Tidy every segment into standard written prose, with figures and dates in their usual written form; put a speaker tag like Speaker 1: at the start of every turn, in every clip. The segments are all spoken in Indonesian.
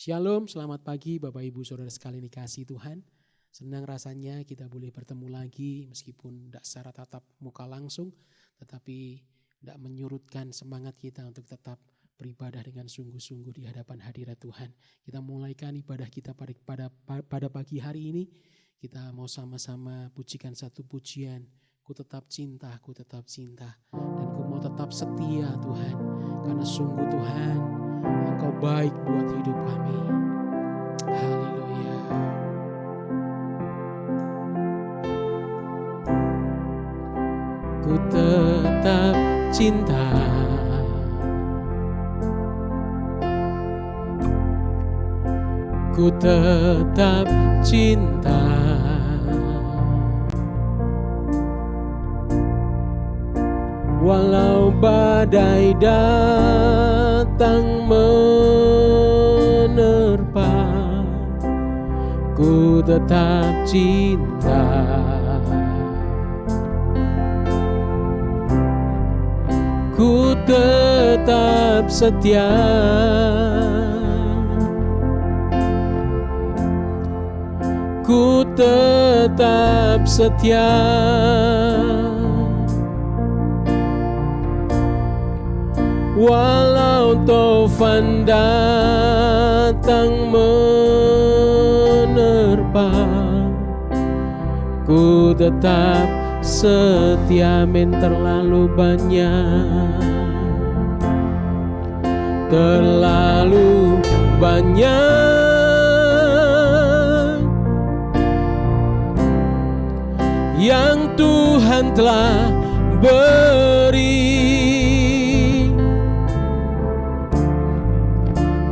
Speaker 1: Shalom, selamat pagi Bapak Ibu Saudara sekalian dikasihi Tuhan. Senang rasanya kita boleh bertemu lagi meskipun tidak secara tatap muka langsung, tetapi tidak menyurutkan semangat kita untuk tetap beribadah dengan sungguh-sungguh di hadapan hadirat Tuhan. Kita mulaikan ibadah kita pada pagi hari ini. Kita mau sama-sama pujikan satu pujian. Ku tetap cinta, dan ku mau tetap setia Tuhan. Karena sungguh Tuhan, Engkau baik buat hidup kami. Haleluya. Ku tetap cinta, ku tetap cinta, walau badai datang menerpa, ku tetap cinta. Ku tetap setia, ku tetap setia, walau taufan datang menerpa, ku tetap setia. Men terlalu banyak yang Tuhan telah beri,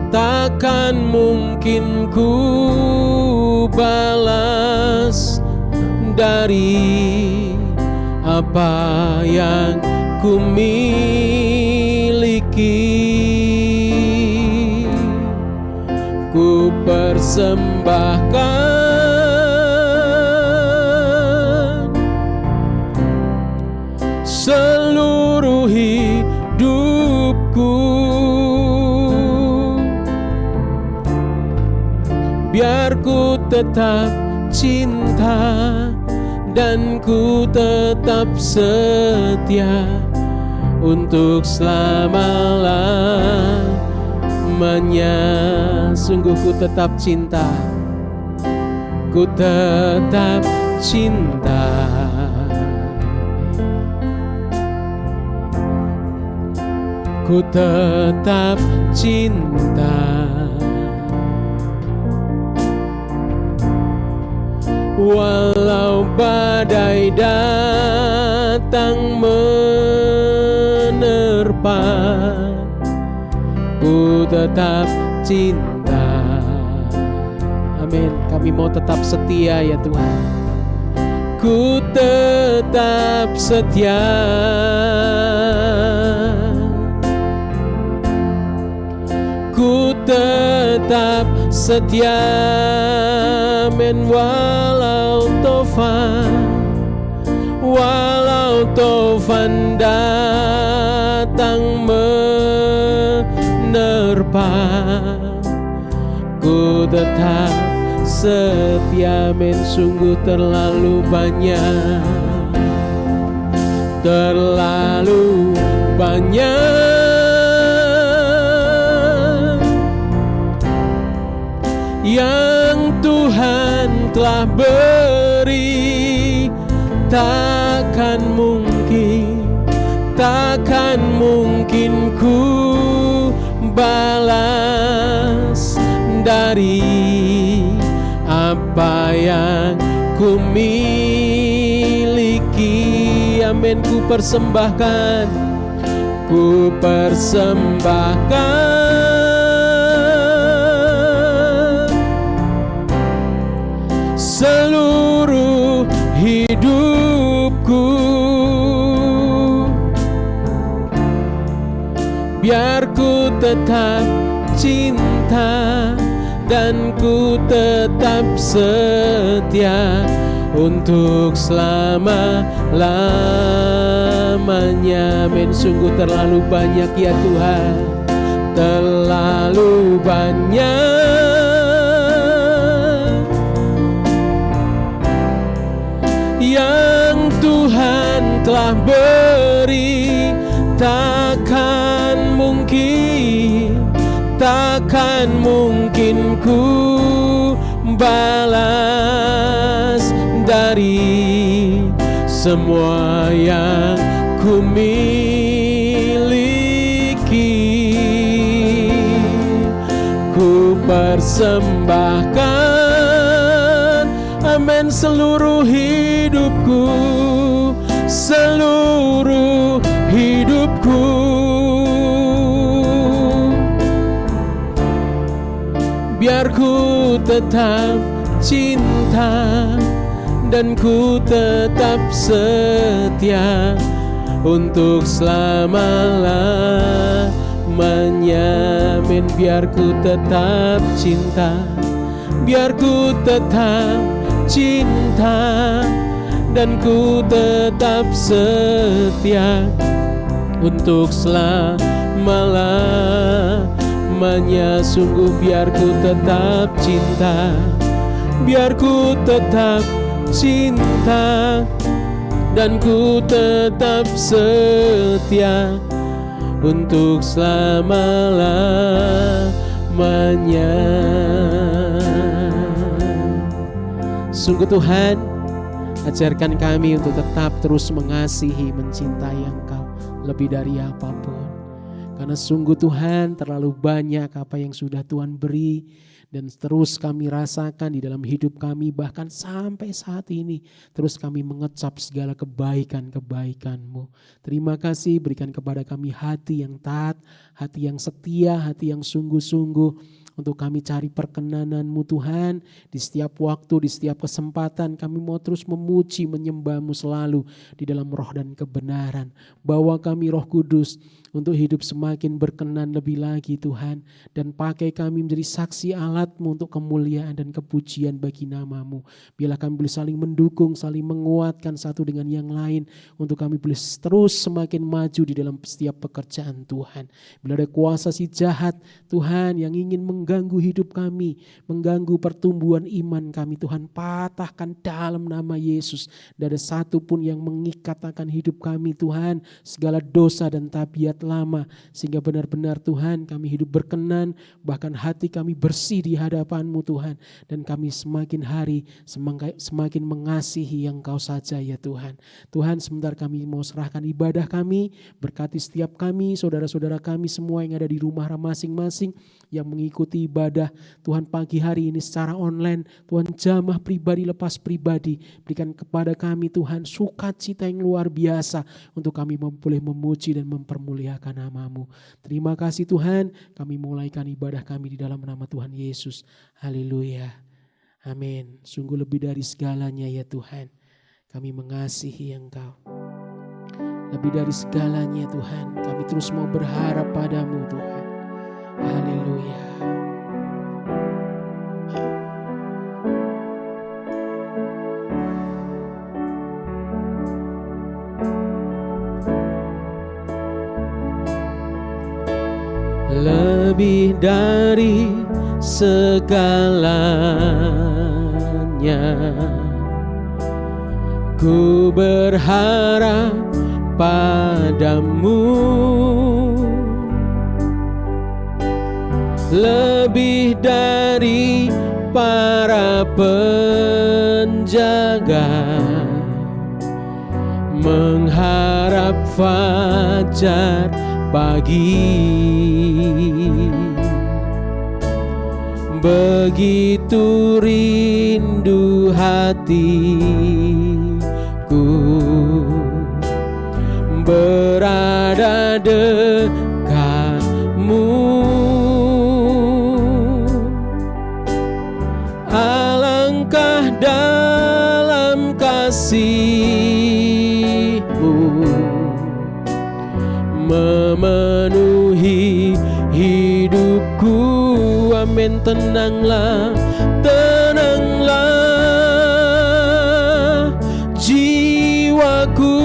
Speaker 1: takkan mungkin ku balas dari apa yang ku miliki. Ku persembahkan seluruh hidupku, biar ku tetap cinta dan ku tetap setia untuk selama-lamanya. Sungguh ku tetap cinta, ku tetap cinta, ku tetap cinta, walau badai datang menerpa, ku tetap cinta. Amin. Kami mau tetap setia ya Tuhan. Ku tetap setia, ku tetap setia. Men walau taufan datang menerpa, ku tetap setia. Men sungguh terlalu banyak yang Tuhan telah beri, takkan mungkin ku balas dari apa yang ku miliki. Amin. Ku persembahkan seluruh hidupku, biar ku tetap cinta dan ku tetap setia untuk selama-lamanya. Men sungguh terlalu banyak ya Tuhan, terlalu banyak telah beri, takkan mungkin ku balas dari semua yang ku miliki. Ku persembahkan, amin, seluruh hidupku, seluruh hidupku. Biar ku tetap cinta dan ku tetap setia untuk selama-lamanya. Biar ku tetap cinta, biar ku tetap cinta dan ku tetap setia untuk selama-lamanya. Sungguh biar ku tetap cinta, biar ku tetap cinta dan ku tetap setia untuk selama-lamanya. Sungguh Tuhan, ajarkan kami untuk tetap terus mengasihi, mencintai Engkau lebih dari apapun. Karena sungguh Tuhan, terlalu banyak apa yang sudah Tuhan beri dan terus kami rasakan di dalam hidup kami, bahkan sampai saat ini terus kami mengecap segala kebaikan-kebaikan-Mu. Terima kasih, berikan kepada kami hati yang taat, hati yang setia, hati yang sungguh-sungguh untuk kami cari perkenanan-Mu Tuhan. Di setiap waktu, di setiap kesempatan kami mau terus memuji, menyembah-Mu selalu di dalam roh dan kebenaran. Bawa kami Roh Kudus untuk hidup semakin berkenan lebih lagi Tuhan. Dan pakai kami menjadi saksi alat-Mu untuk kemuliaan dan kepujian bagi nama-Mu. Biarlah kami boleh saling mendukung, saling menguatkan satu dengan yang lain. Untuk kami boleh terus semakin maju di dalam setiap pekerjaan Tuhan. Bila ada kuasa si jahat Tuhan yang ingin mengganggu hidup kami, mengganggu pertumbuhan iman kami, Tuhan patahkan dalam nama Yesus. Tidak ada satu pun yang mengikat akan hidup kami Tuhan, segala dosa dan tabiat lama, sehingga benar-benar Tuhan kami hidup berkenan, bahkan hati kami bersih di hadapan-Mu Tuhan, dan kami semakin hari semakin mengasihi Engkau saja ya Tuhan. Tuhan, sebentar kami mau serahkan ibadah kami, berkati setiap kami, saudara-saudara kami semua yang ada di rumah masing-masing yang mengikuti ibadah Tuhan pagi hari ini secara online. Tuhan, jamah pribadi lepas pribadi, berikan kepada kami Tuhan sukacita yang luar biasa untuk kami boleh memuji dan mempermuliakan nama-Mu. Terima kasih Tuhan, kami mulaikan ibadah kami di dalam nama Tuhan Yesus. Haleluya, amin. Sungguh lebih dari segalanya ya Tuhan, kami mengasihi Engkau. Lebih dari segalanya Tuhan, kami terus mau berharap padamu Tuhan. Haleluya. Lebih dari segalanya, ku berharap padamu. Lebih dari para penjaga, mengharap fajar pagi. Begitu rindu hatiku berada dekatmu. Alangkah dalam kasih-Mu memenuhi hidupku. Amin. Tenanglah, tenanglah jiwaku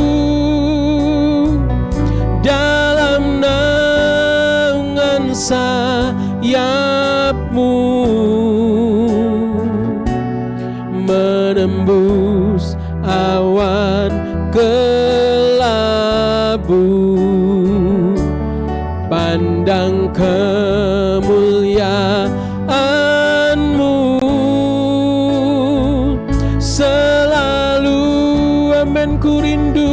Speaker 1: dalam naungan sayap-Mu, menembus awan gelap. kemuliaan-Mu. Selalu, amin, ku rindu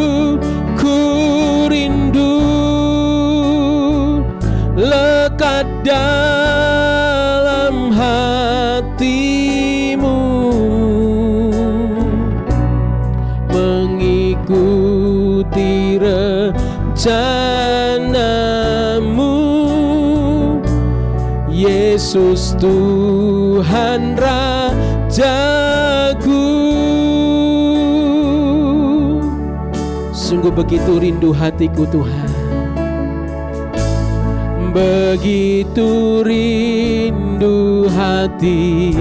Speaker 1: lekat dalam hati-Mu, mengikuti rencana-Mu. Yesus Tuhan Rajaku. Sungguh begitu rindu hatiku Tuhan, begitu rindu hatiku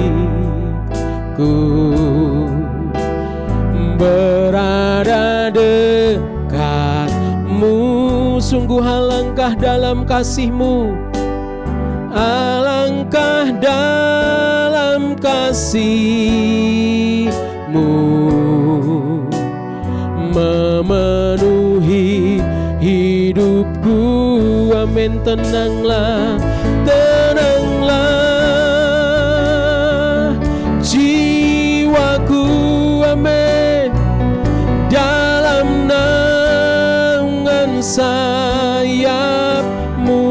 Speaker 1: berada dekat-Mu. Sungguh alangkah dalam kasih-Mu, alangkah dalam kasih-Mu, memenuhi hidupku. Amin. Tenanglah, tenanglah jiwaku, amin, dalam naungan sayap-Mu,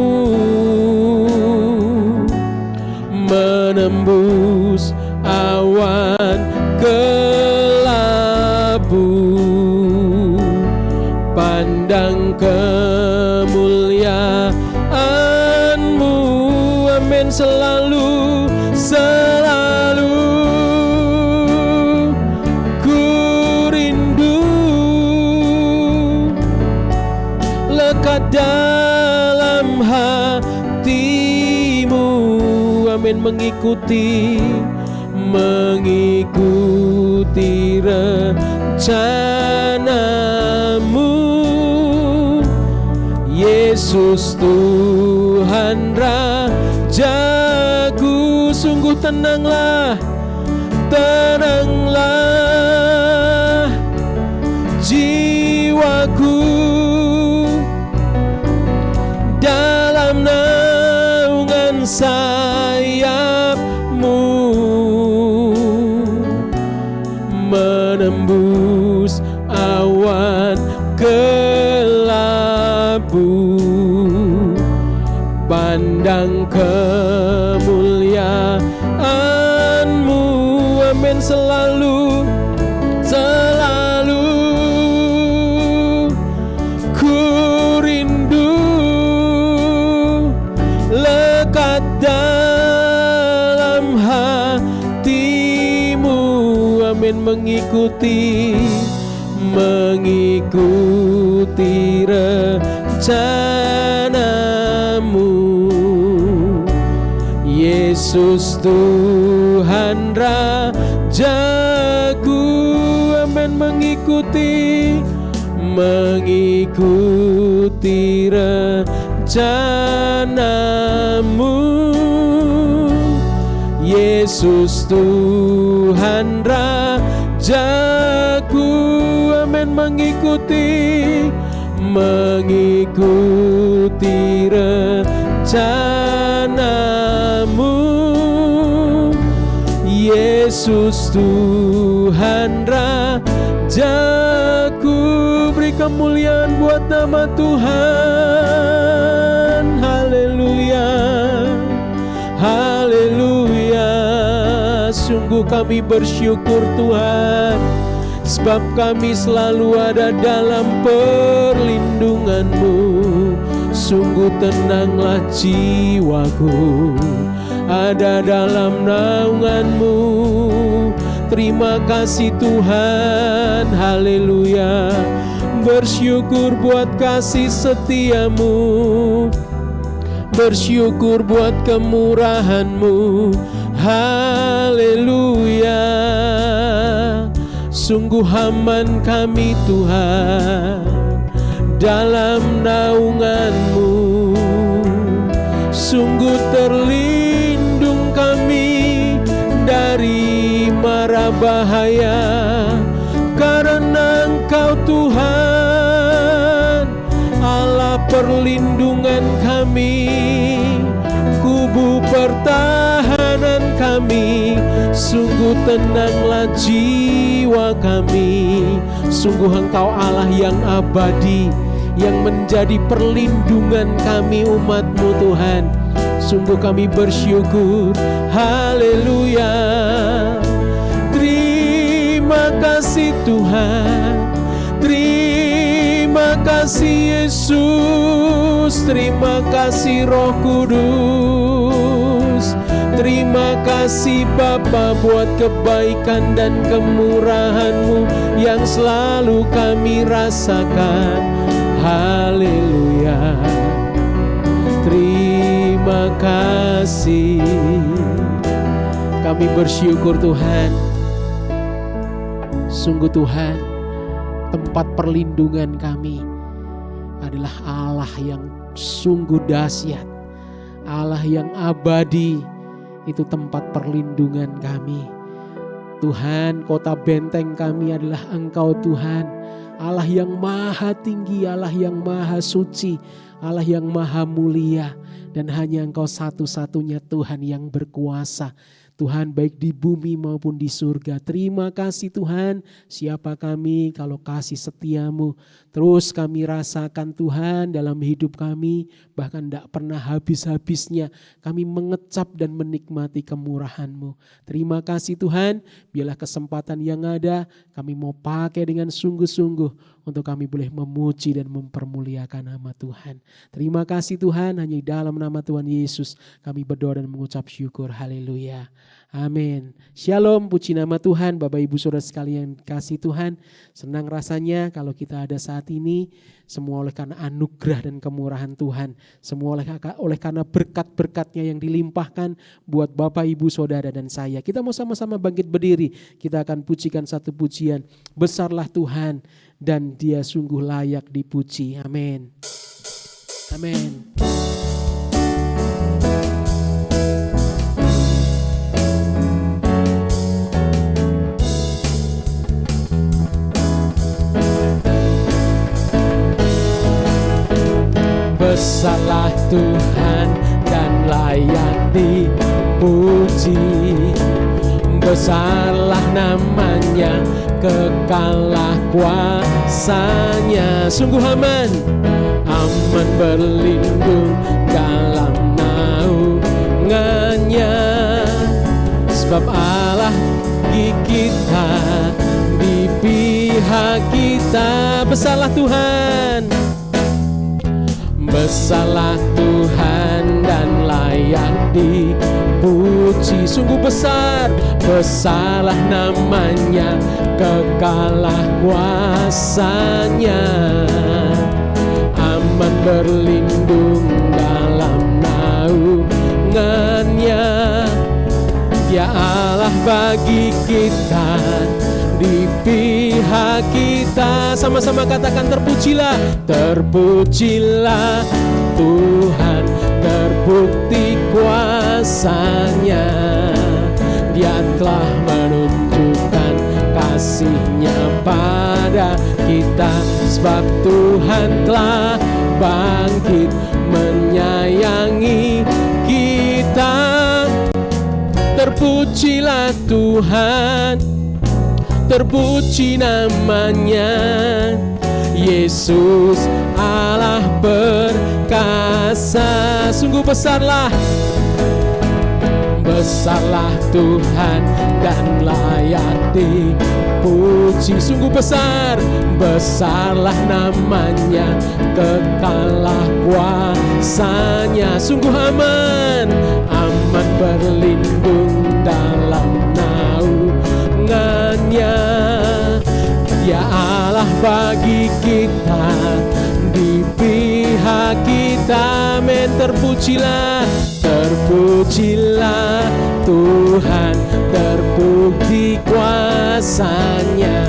Speaker 1: menembus awan kelabu. Pandang kemuliaan-Mu, amin, selalu, selalu ku rindu lekat dalam hati-Mu. Amin. Mengikuti rencana-Mu. Yesus Tuhan Rajaku. Sungguh tenanglah, tenanglah jiwaku dalam naungan sayap-Mu, menembus awan kelabu. Pandang kemuliaan-Mu, amin, selalu, selalu ku rindu lekat dalam hati-Mu. Amin. Mengikuti rencana-Mu. Yesus Tuhan Rajaku. Amin. Mengikuti rencana-Mu. Yesus Tuhan Rajaku. Amin. Mengikuti rencana-Mu. Yesus Tuhan Rajaku. Beri kemuliaan buat nama Tuhan. Haleluya, haleluya. Sungguh kami bersyukur Tuhan, sebab kami selalu ada dalam perlindungan-Mu. Sungguh tenanglah jiwaku ada dalam naungan-Mu. Terima kasih Tuhan, haleluya. Bersyukur buat kasih setia-Mu, bersyukur buat kemurahan-Mu, haleluya. Sungguh aman kami Tuhan dalam naungan-Mu. Sungguh terlindung kami dari mara bahaya, karena Engkau Tuhan Allah perlindungan kami.
Speaker 2: tahanan kami, sungguh tenanglah jiwa kami. Sungguh Engkau Allah yang abadi, yang menjadi perlindungan kami umat-Mu Tuhan. Sungguh kami bersyukur, haleluya. Terima kasih Tuhan, terima kasih Yesus, terima kasih Roh Kudus. Terima kasih Bapa buat kebaikan dan kemurahan-Mu yang selalu kami rasakan. Haleluya. Terima kasih. Kami bersyukur Tuhan. Sungguh Tuhan, tempat perlindungan kami adalah Allah yang sungguh dahsyat, Allah yang abadi. Itu tempat perlindungan kami. Tuhan, kota benteng kami adalah Engkau Tuhan, Allah yang maha tinggi, Allah yang maha suci, Allah yang maha mulia. Dan hanya Engkau satu-satunya Tuhan yang berkuasa, Tuhan, baik di bumi maupun di surga. Terima kasih Tuhan, siapa kami kalau kasih setia-Mu terus kami rasakan Tuhan dalam hidup kami. Bahkan tidak pernah habis-habisnya kami mengecap dan menikmati kemurahan-Mu. Terima kasih Tuhan, biarlah kesempatan yang ada kami mau pakai dengan sungguh-sungguh untuk kami boleh memuji dan mempermuliakan nama Tuhan. Terima kasih Tuhan, hanya dalam nama Tuhan Yesus kami berdoa dan mengucap syukur. Haleluya. Amin. Shalom, puji nama Tuhan. Bapak Ibu Saudara sekalian kasih Tuhan, senang rasanya kalau kita ada saat ini, semua oleh karena anugerah dan kemurahan Tuhan, semua oleh karena berkat-berkatnya yang dilimpahkan buat Bapak Ibu Saudara dan saya. Kita mau sama-sama bangkit berdiri, kita akan pujikan satu pujian, besarlah Tuhan dan Dia sungguh layak dipuji. Amin. Amin. Besarlah Tuhan dan layak dipuji. Besarlah namanya, kekallah kuasanya. Sungguh aman, aman berlindung dalam naungannya. Sebab Allah di kita, di pihak kita. Besarlah Tuhan, besarlah Tuhan dan layak dipuji. Sungguh besar, besarlah namanya, kekallah kuasanya. Aman berlindung dalam naungannya. Dia Allah bagi kita, di pihak kita. Sama-sama katakan terpujilah, terpujilah Tuhan, terbukti kuasanya. Dia telah menunjukkan kasih-Nya pada kita. Sebab Tuhan telah bangkit menyayangi kita. Terpujilah Tuhan, terpuji namanya. Yesus Allah perkasa. Sungguh besarlah, besarlah Tuhan dan layak dipuji. Sungguh besar, besarlah namanya, kekallah kuasanya. Sungguh aman, aman berlindung dalam naungannya. Dia Allah bagi kita, di pihak kita. Men, terpujilah, terpujilah Tuhan, terbukti kuasanya.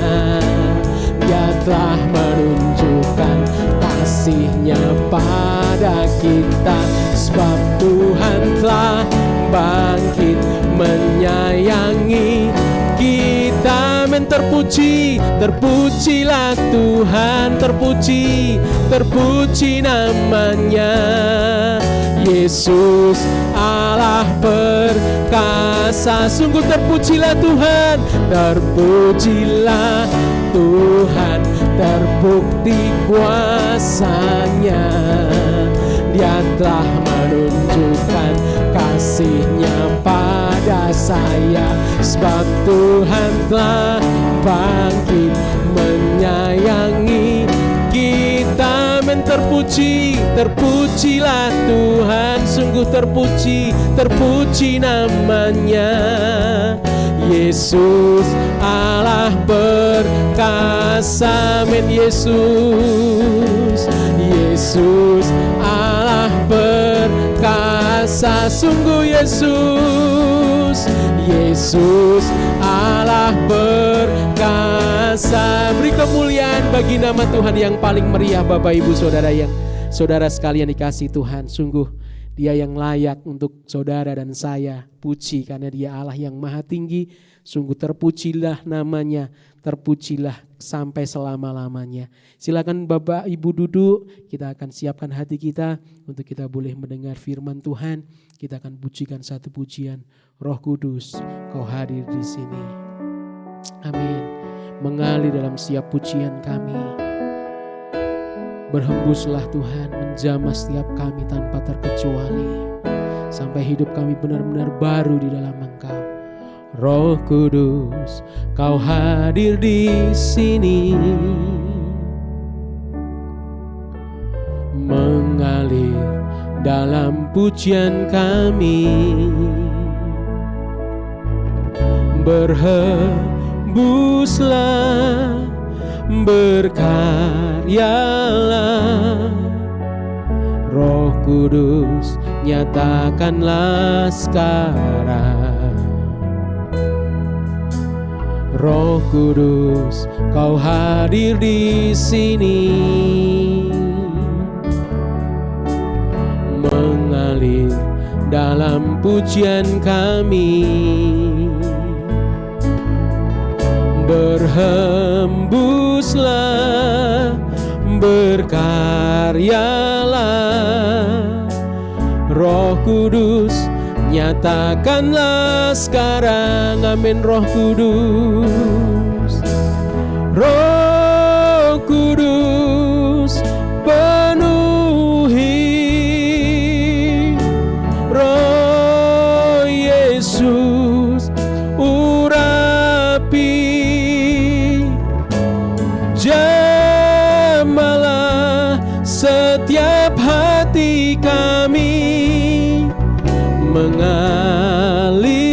Speaker 2: Dia telah menunjukkan kasih-Nya pada kita. Sebab Tuhan telah bangkit menyayangi kita. Men, terpuji, terpujilah Tuhan, terpuji, terpuji namanya. Yesus Allah perkasa, sungguh terpujilah Tuhan, terpujilah Tuhan, terbukti kuasanya. Dia telah menunjukkan kasih-Nya pada saya, sebab Tuhan telah bangkit menyayangi kita. Terpuji, terpujilah Tuhan, sungguh terpuji, terpuji namanya. Yesus Allah perkasa, amin. Yesus, Yesus Allah perkasa, sungguh Yesus, Yesus Allah perkasa. Beri kemuliaan bagi nama Tuhan yang paling meriah, Bapak Ibu Saudara sekalian dikasihi Tuhan. Sungguh Dia yang layak untuk saudara dan saya puji, karena Dia Allah yang maha tinggi. Sungguh terpujilah namanya, terpujilah sampai selama-lamanya. Silakan Bapak Ibu duduk, kita akan siapkan hati kita untuk kita boleh mendengar firman Tuhan. Kita akan pujikan satu pujian, Roh Kudus, Kau hadir di sini. Amin. Mengalir dalam setiap pujian kami. Berhembuslah Tuhan, menjamah setiap kami tanpa terkecuali, sampai hidup kami benar-benar baru di dalam Engkau. Roh Kudus, Kau hadir di sini, mengalir dalam pujian kami. Berhembuslah, berkaryalah, Roh Kudus, nyatakanlah sekarang. Roh Kudus, Kau hadir di sini, mengalir dalam pujian kami. Berhembuslah, berkaryalah, Roh Kudus, nyatakanlah sekarang. Amin. Roh Kudus, Roh Kudus, penuhi, Roh Yesus, urapi, jamalah setiap hati kami, mengalirlah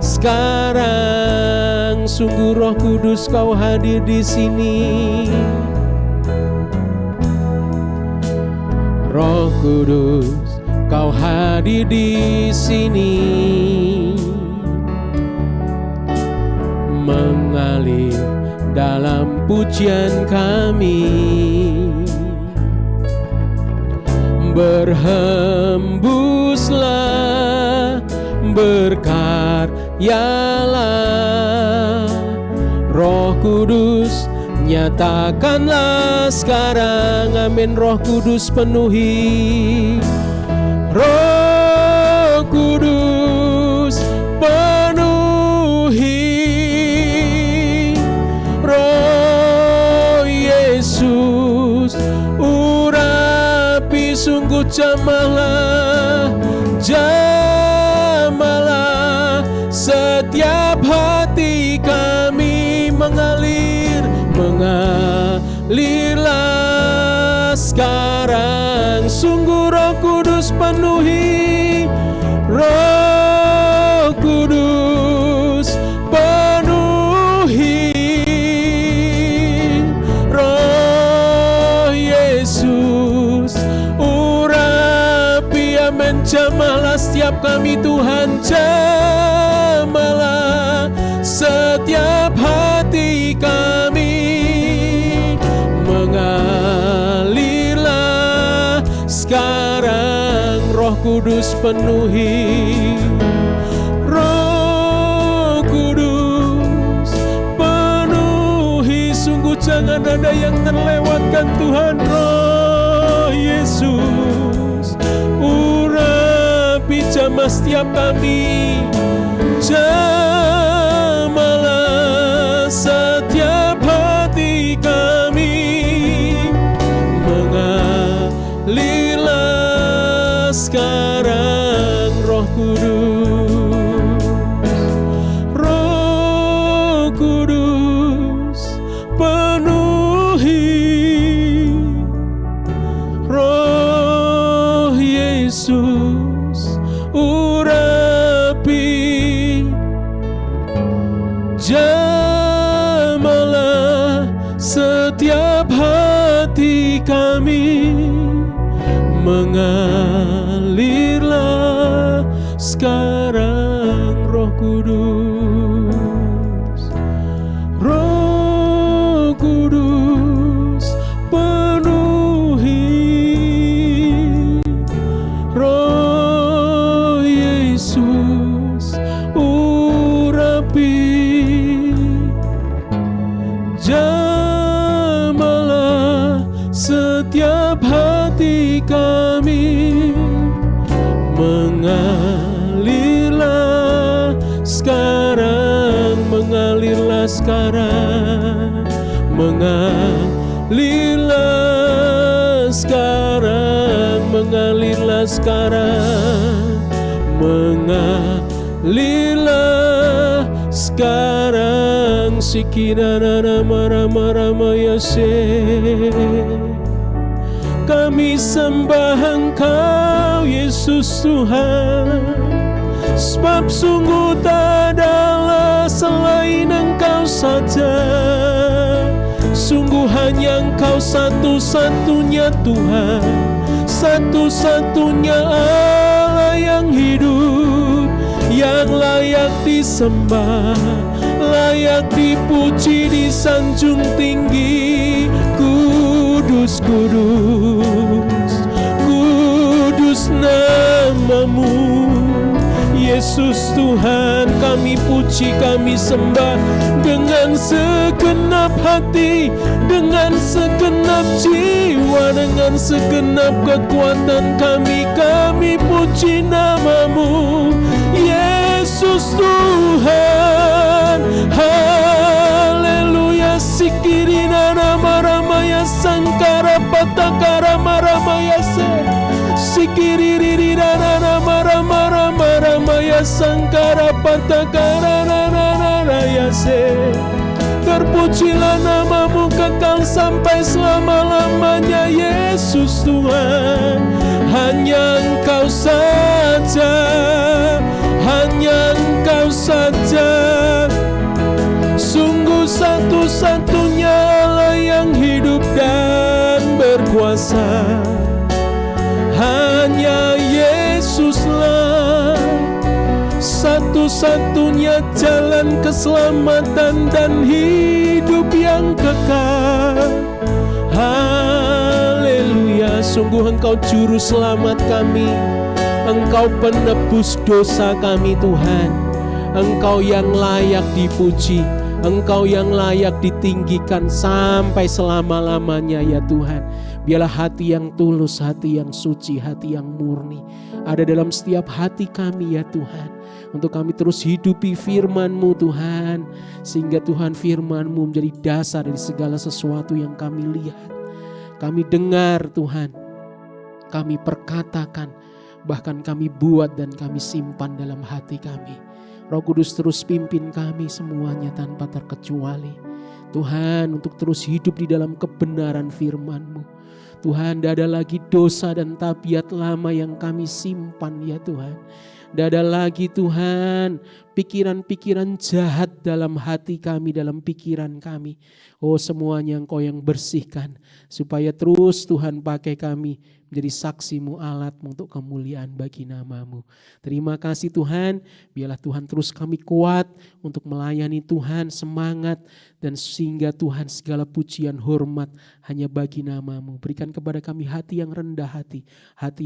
Speaker 2: sekarang. Sungguh Roh Kudus, Kau hadir di sini. Roh Kudus, Kau hadir di sini, mengalir dalam pujian kami. Berhembuslah, berkaryalah, Roh Kudus, nyatakanlah sekarang. Amin. Roh Kudus, penuhi, Roh Kudus, penuhi, Roh Yesus, urapi, sungguh jamalah, jamalah setiap hati kami, mengalir, mengalirlah sekarang. Sungguh Roh Kudus, penuhi, Roh Kudus, penuhi, Roh Yesus, urapi, amin. Jamalah setiap kami Tuhan, jamalah setiap hati kami, mengalirlah sekarang. Roh Kudus, penuhi, Roh Kudus, Jangan ada yang terlewatkan Tuhan. Roh Yesus, urapi jamah setiap kami, jamalah setiap hati kami, mengalirlah sekarang Roh Kudus. Roh Kudus penuhi, Roh Yesus urapi, jamalah setiap hati kami, mengalirlah sekarang Roh Kudus. Roh Kudus penuhi, Roh Yesus urapi, jamalah setiap hati kami, mengalirlah sekarang, mengalirlah sekarang, mengalirlah sekarang, mengalirlah sekarang, mengalirlah sekarang. Sikirana marama yase, kami sembah Engkau Yesus Tuhan, sebab sungguh tak adalah selain Engkau saja. Sungguh hanya Engkau satu-satunya Tuhan, satu-satunya Allah yang hidup, yang layak disembah, layak dipuji, disanjung tinggi. Kudus, kudus, kudus namamu Yesus Tuhan. Kami puji, kami sembah dengan segenap hati, dengan segenap jiwa, dengan segenap kekuatan kami. Kami puji namamu Yesus Tuhan. Haleluya. Sikirina nama ramaya sangkara patakara maramaya se, sikiriri nama ramaya sangkara patakara raya se. Terpujilah namamu kekal sampai selama-lamanya Yesus Tuhan. Hanya Engkau saja, hanya Engkau saja, sungguh satu-satunya Allah yang hidup dan berkuasa. Hanya Yesuslah satu-satunya jalan keselamatan dan hidup yang kekal. Haleluya. Sungguh Engkau juru selamat kami, Engkau penebus dosa kami Tuhan. Engkau yang layak dipuji, Engkau yang layak ditinggikan sampai selama-lamanya ya Tuhan. Biarlah hati yang tulus, hati yang suci, hati yang murni ada dalam setiap hati kami ya Tuhan. Untuk kami terus hidupi firman-Mu Tuhan, sehingga Tuhan firman-Mu menjadi dasar dari segala sesuatu yang kami lihat, kami dengar Tuhan, kami perkatakan, bahkan kami buat dan kami simpan dalam hati kami. Roh Kudus terus pimpin kami semuanya tanpa terkecuali Tuhan, untuk terus hidup di dalam kebenaran firman-Mu Tuhan. Tidak ada lagi dosa dan tabiat lama yang kami simpan ya Tuhan. Tidak ada lagi Tuhan pikiran-pikiran jahat dalam hati kami, dalam pikiran kami. Oh, semuanya Engkau yang bersihkan, supaya terus Tuhan pakai kami menjadi saksi-Mu, alat-Mu untuk kemuliaan bagi nama-Mu. Terima kasih Tuhan, biarlah Tuhan terus kami kuat untuk melayani Tuhan, semangat, dan sehingga Tuhan segala pujian hormat hanya bagi nama-Mu. Berikan kepada kami hati yang rendah hati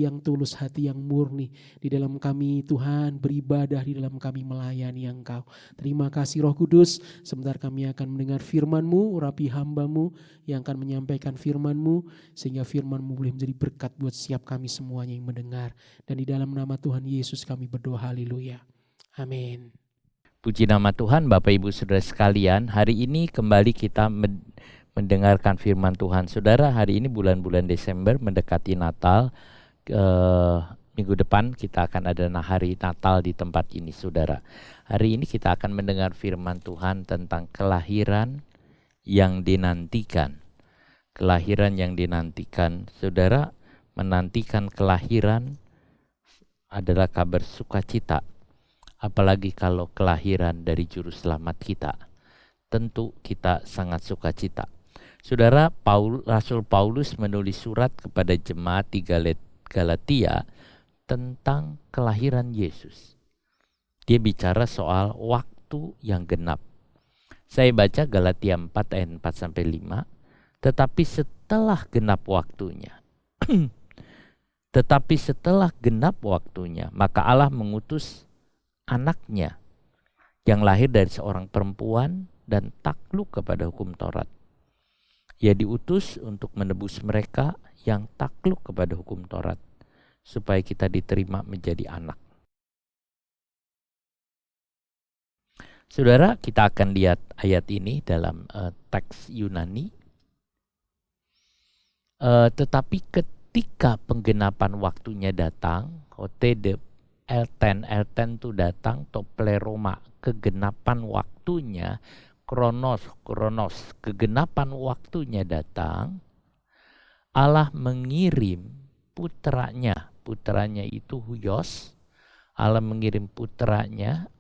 Speaker 2: yang tulus, hati yang murni di dalam kami Tuhan beribadah, di dalam kami melayani. melayani Engkau. Terima kasih Roh Kudus, sebentar kami akan mendengar firman-Mu, urapi hamba-Mu yang akan menyampaikan firman-Mu, sehingga firman-Mu boleh menjadi berkat buat setiap kami semuanya yang mendengar. Dan di dalam nama Tuhan Yesus kami berdoa, haleluya. Amin.
Speaker 3: Puji nama Tuhan, Bapak Ibu Saudara sekalian. Hari ini kembali kita mendengarkan firman Tuhan. Saudara, hari ini bulan-bulan Desember mendekati Natal. Minggu depan kita akan ada hari Natal di tempat ini, saudara. Hari ini kita akan mendengar firman Tuhan tentang kelahiran yang dinantikan. Kelahiran yang dinantikan. Saudara, menantikan kelahiran adalah kabar sukacita. Apalagi kalau kelahiran dari juru selamat kita. Tentu kita sangat sukacita. Saudara, Rasul Paulus menulis surat kepada jemaat di Galatia tentang kelahiran Yesus. Dia bicara soal waktu yang genap. Saya baca Galatia 4 ayat 4-5. Tetapi setelah genap waktunya. Tetapi setelah genap waktunya, maka Allah mengutus anaknya yang lahir dari seorang perempuan dan takluk kepada hukum Taurat. Ia diutus untuk menebus mereka yang takluk kepada hukum Taurat, supaya kita diterima menjadi anak. Saudara, kita akan lihat ayat ini dalam teks Yunani. Tetapi ketika penggenapan waktunya datang, Elten itu datang, topleroma, kegenapan waktunya, kronos, kegenapan waktunya datang, Allah mengirim putranya itu Huios, Allah mengirim putranya,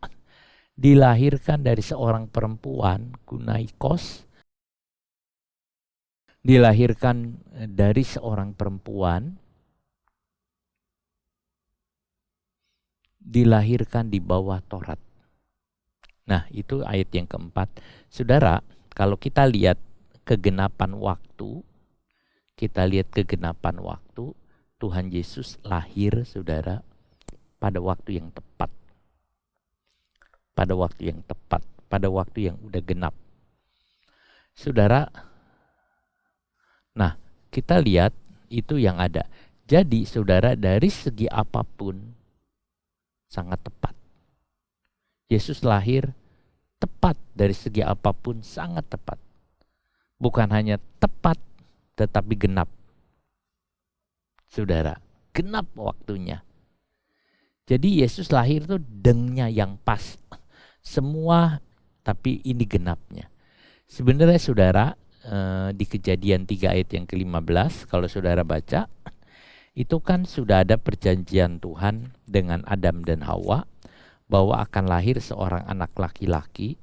Speaker 3: dilahirkan dari seorang perempuan, Gunaikos, dilahirkan dari seorang perempuan, dilahirkan di bawah Taurat. Nah, itu ayat yang keempat. Saudara, kalau kita lihat kegenapan waktu, Tuhan Yesus lahir, saudara, pada waktu yang tepat. Pada waktu yang tepat, pada waktu yang udah genap. Saudara, nah, kita lihat itu yang ada. Jadi, saudara, dari segi apapun, sangat tepat. Yesus lahir tepat dari segi apapun, sangat tepat. Bukan hanya tepat, tetapi genap. Saudara, genap waktunya. Jadi Yesus lahir itu dengnya yang pas. Semua, tapi ini genapnya. Sebenarnya saudara, di Kejadian 3 ayat yang ke-15, kalau saudara baca, itu kan sudah ada perjanjian Tuhan dengan Adam dan Hawa bahwa akan lahir seorang anak laki-laki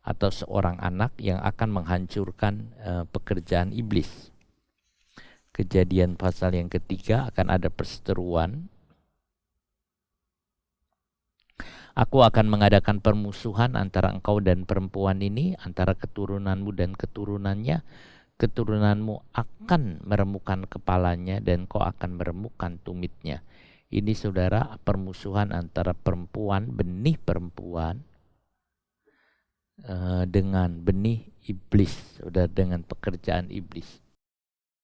Speaker 3: atau seorang anak yang akan menghancurkan pekerjaan iblis. Kejadian pasal yang ketiga akan ada perseteruan. Aku akan mengadakan permusuhan antara engkau dan perempuan ini, antara keturunanmu dan keturunannya. Keturunanmu akan meremukkan kepalanya dan kau akan meremukkan tumitnya. Ini saudara, permusuhan antara perempuan, benih perempuan dengan benih iblis, saudara, dengan pekerjaan iblis.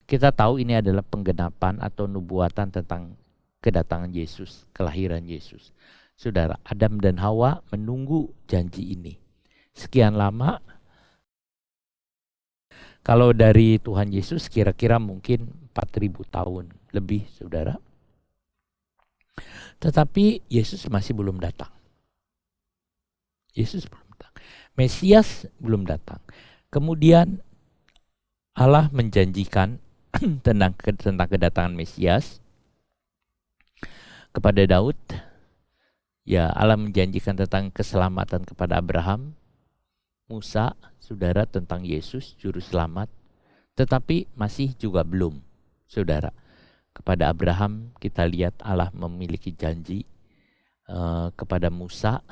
Speaker 3: Kita tahu ini adalah penggenapan atau nubuatan tentang kedatangan Yesus, kelahiran Yesus. Saudara, Adam dan Hawa menunggu janji ini sekian lama. Kalau dari Tuhan Yesus kira-kira mungkin 4.000 tahun lebih, saudara. Tetapi Yesus masih belum datang. Yesus belum datang. Mesias belum datang. Kemudian Allah menjanjikan tentang kedatangan Mesias kepada Daud. Ya, Allah menjanjikan tentang keselamatan kepada Abraham, Musa, saudara, tentang Yesus juru selamat. Tetapi masih juga belum, saudara. Kepada Abraham kita lihat Allah memiliki janji, kepada Musa,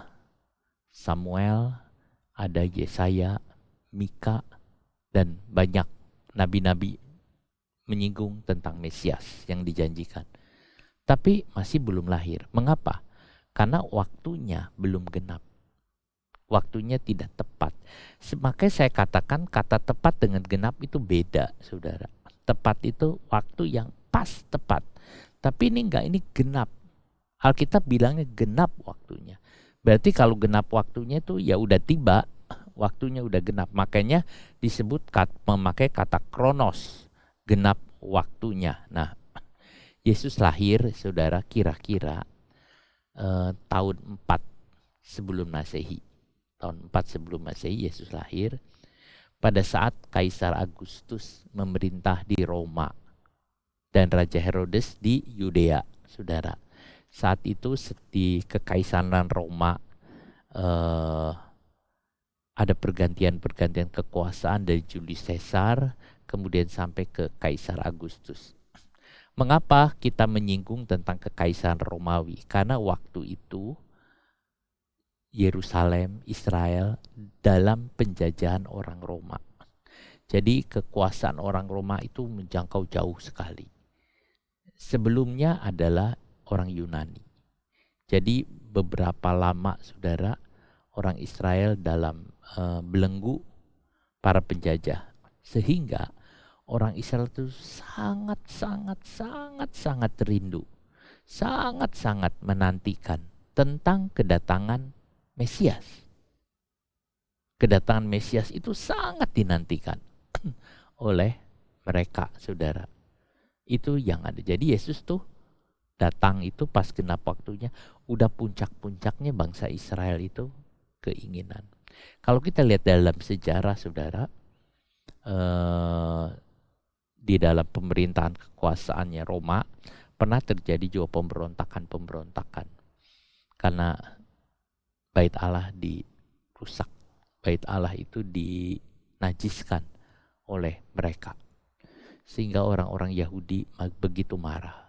Speaker 3: Samuel, ada Yesaya, Mika, dan banyak nabi-nabi menyinggung tentang Mesias yang dijanjikan. Tapi masih belum lahir. Mengapa? Karena waktunya belum genap. waktunya tidak tepat. Makanya saya katakan kata tepat dengan genap itu beda, saudara. Tepat itu waktu yang pas, tepat. Tapi ini enggak, ini genap. Alkitab bilangnya genap waktunya. Berarti kalau genap waktunya itu ya udah tiba, waktunya udah genap. Makanya disebut memakai kata kronos, genap waktunya. Nah, Yesus lahir, saudara, kira-kira tahun 4 sebelum Masehi. Tahun 4 sebelum Masehi Yesus lahir pada saat Kaisar Agustus memerintah di Roma dan Raja Herodes di Yudea, saudara. Saat itu di Kekaisaran Roma ada pergantian kekuasaan dari Julius Caesar kemudian sampai ke Kaisar Agustus. Mengapa kita menyinggung tentang Kekaisaran Romawi? Karena waktu itu Yerusalem, Israel dalam penjajahan orang Roma. Jadi kekuasaan orang Roma itu menjangkau jauh sekali. Sebelumnya adalah orang Yunani. Jadi beberapa lama, saudara, orang Israel dalam belenggu para penjajah. Sehingga orang Israel itu sangat rindu, sangat menantikan tentang kedatangan Mesias. Kedatangan Mesias itu sangat dinantikan oleh mereka, saudara. Itu yang ada. Jadi Yesus tuh datang itu pas genap waktunya, udah puncak-puncaknya bangsa Israel itu keinginan. Kalau kita lihat dalam sejarah, saudara, di dalam pemerintahan kekuasaannya Roma pernah terjadi juga pemberontakan karena bait Allah dirusak, bait Allah itu dinajiskan oleh mereka, sehingga orang-orang Yahudi begitu marah.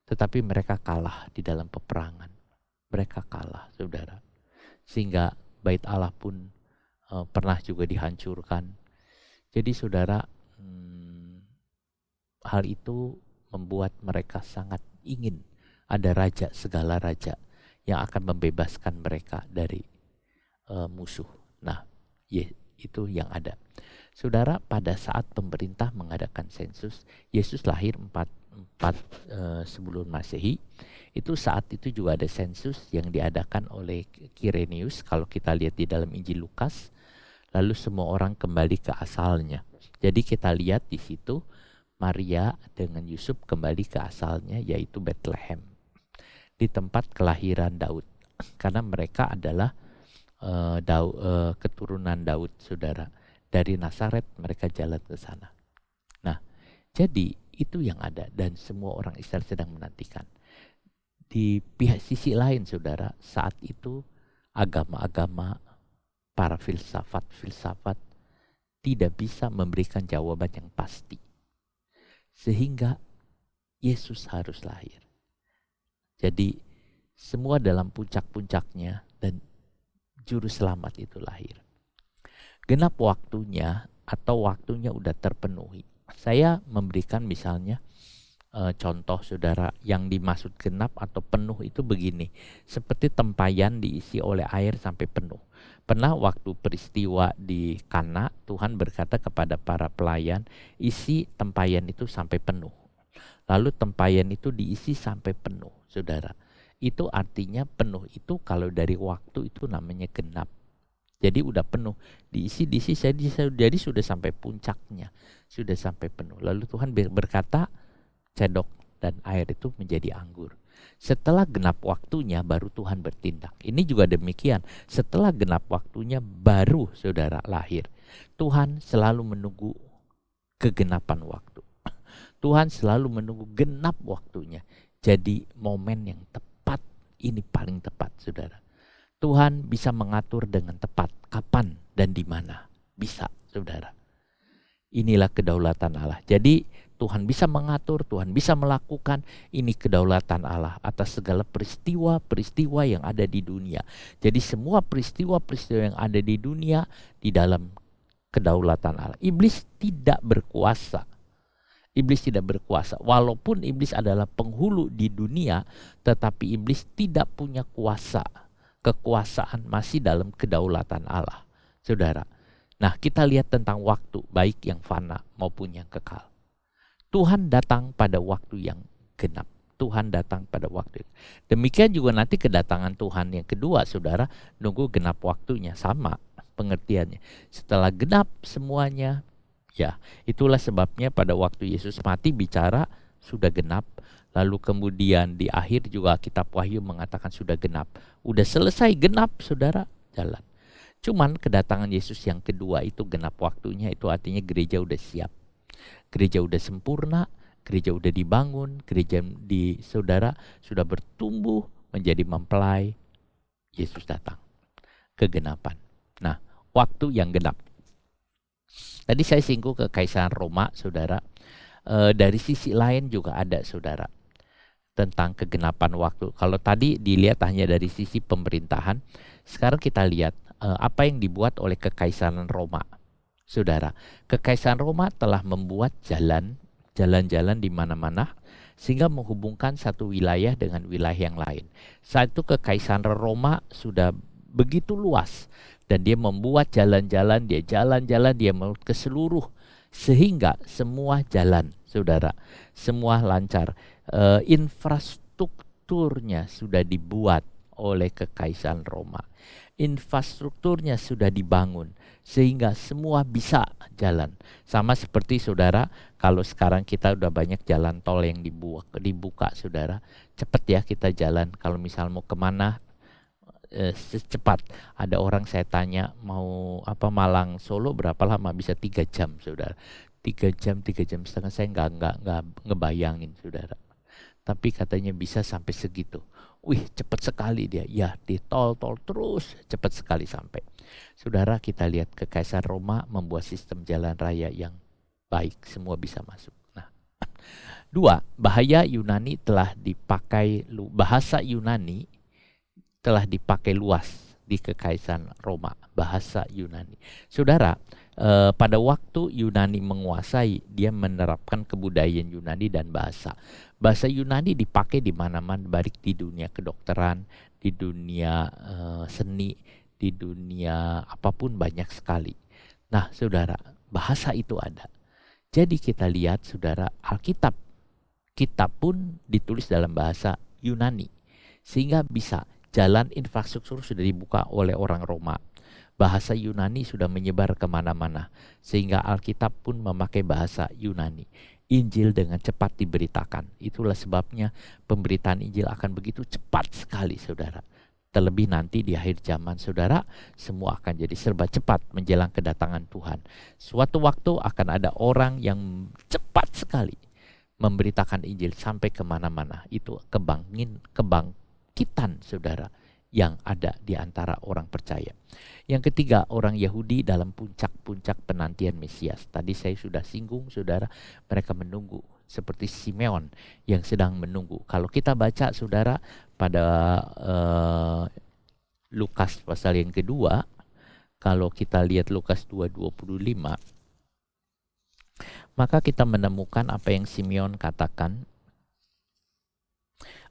Speaker 3: Tetapi mereka kalah di dalam peperangan. Mereka kalah, saudara. Sehingga bait Allah pun pernah juga dihancurkan. Jadi saudara, hal itu membuat mereka sangat ingin ada raja, segala raja yang akan membebaskan mereka dari musuh. Nah, itu yang ada. Saudara, pada saat pemerintah mengadakan sensus, Yesus lahir 4 sebelum Masehi. Itu saat itu juga ada sensus yang diadakan oleh Kirenius, kalau kita lihat di dalam Injil Lukas. Lalu semua orang kembali ke asalnya. Jadi kita lihat di situ Maria dengan Yusuf kembali ke asalnya, yaitu Bethlehem, di tempat kelahiran Daud. Karena mereka adalah keturunan Daud, saudara. Dari Nazaret mereka jalan ke sana. Nah, jadi itu yang ada dan semua orang Israel sedang menantikan. Di pihak sisi lain, saudara, saat itu agama-agama, para filsafat tidak bisa memberikan jawaban yang pasti. Sehingga Yesus harus lahir. Jadi semua dalam puncak-puncaknya dan juru selamat itu lahir. Genap waktunya atau waktunya udah terpenuhi. Saya memberikan misalnya contoh, saudara, yang dimaksud genap atau penuh itu begini. Seperti tempayan diisi oleh air sampai penuh. Pernah waktu peristiwa di Kana, Tuhan berkata kepada para pelayan, isi tempayan itu sampai penuh. Lalu tempayan itu diisi sampai penuh, saudara. Itu artinya penuh itu kalau dari waktu itu namanya genap. Jadi udah penuh, diisi, jadi sudah sampai puncaknya, sudah sampai penuh. Lalu Tuhan berkata, cedok dan air itu menjadi anggur. Setelah genap waktunya baru Tuhan bertindak. Ini juga demikian, setelah genap waktunya baru saudara lahir. Tuhan selalu menunggu kegenapan waktu. Tuhan selalu menunggu genap waktunya. Jadi momen yang tepat, ini paling tepat, saudara. Tuhan bisa mengatur dengan tepat kapan dan di mana. Bisa, saudara. Inilah kedaulatan Allah. Jadi Tuhan bisa mengatur, Tuhan bisa melakukan. Ini kedaulatan Allah atas segala peristiwa-peristiwa yang ada di dunia. Jadi semua peristiwa-peristiwa yang ada di dunia di dalam kedaulatan Allah. Iblis tidak berkuasa. Iblis tidak berkuasa. Walaupun iblis adalah penghulu di dunia, tetapi iblis tidak punya kuasa kekuasaan masih dalam kedaulatan Allah, saudara. Nah, kita lihat tentang waktu, baik yang fana maupun yang kekal. Tuhan datang pada waktu yang genap. Tuhan datang pada waktu. Demikian juga nanti kedatangan Tuhan yang kedua, saudara, nunggu genap waktunya, sama pengertiannya. Setelah genap semuanya, ya itulah sebabnya pada waktu Yesus mati bicara sudah genap. Lalu kemudian di akhir juga kitab Wahyu mengatakan sudah genap. Udah selesai genap, saudara, jalan. Cuman kedatangan Yesus yang kedua itu genap waktunya, itu artinya gereja udah siap. Gereja udah sempurna, gereja udah dibangun, gereja di saudara sudah bertumbuh menjadi mempelai. Yesus datang. Kegenapan. Nah, waktu yang genap. Tadi saya singgung kekaisaran Roma, saudara. Dari sisi lain juga ada, saudara, tentang kegenapan waktu. Kalau tadi dilihat hanya dari sisi pemerintahan, sekarang kita lihat apa yang dibuat oleh kekaisaran Roma. Saudara, kekaisaran Roma telah membuat jalan-jalan di mana-mana sehingga menghubungkan satu wilayah dengan wilayah yang lain. Saat itu kekaisaran Roma sudah begitu luas dan dia membuat jalan-jalan, dia mau ke seluruh, sehingga semua jalan, saudara, semua lancar. Infrastrukturnya sudah dibuat oleh kekaisaran Roma. Infrastrukturnya sudah dibangun sehingga semua bisa jalan. Sama seperti, saudara, kalau sekarang kita udah banyak jalan tol yang dibuka, saudara, cepat ya kita jalan. Kalau misal mau kemana, secepat. Ada orang saya tanya mau Malang Solo berapa lama, bisa 3 jam, saudara. 3 jam setengah, saya nggak ngebayangin, saudara. Tapi katanya bisa sampai segitu. Wih, cepat sekali dia. Ya, di tol terus cepat sekali sampai. Saudara, kita lihat kekaisaran Roma membuat sistem jalan raya yang baik, semua bisa masuk. Nah, 2, bahasa Yunani telah dipakai luas di kekaisaran Roma, bahasa Yunani. Saudara, pada waktu Yunani menguasai, dia menerapkan kebudayaan Yunani dan bahasa. Bahasa Yunani dipakai di mana-mana, baik di dunia kedokteran, di dunia seni, di dunia apapun, banyak sekali. Nah, saudara, bahasa itu ada. Jadi kita lihat, saudara, Alkitab, kitab pun ditulis dalam bahasa Yunani, sehingga bisa jalan, infrastruktur sudah dibuka oleh orang Roma. Bahasa Yunani sudah menyebar kemana-mana, sehingga Alkitab pun memakai bahasa Yunani. Injil dengan cepat diberitakan. Itulah sebabnya pemberitaan Injil akan begitu cepat sekali, saudara. Terlebih nanti di akhir zaman, saudara, semua akan jadi serba cepat menjelang kedatangan Tuhan. Suatu waktu akan ada orang yang cepat sekali memberitakan Injil sampai kemana-mana. Itu kebangkitan, saudara, yang ada di antara orang percaya. Yang ketiga, orang Yahudi dalam puncak-puncak penantian Mesias. Tadi saya sudah singgung, saudara, mereka menunggu seperti Simeon yang sedang menunggu. Kalau kita baca, saudara, pada Lukas pasal yang kedua, kalau kita lihat Lukas 2:25, maka kita menemukan apa yang Simeon katakan.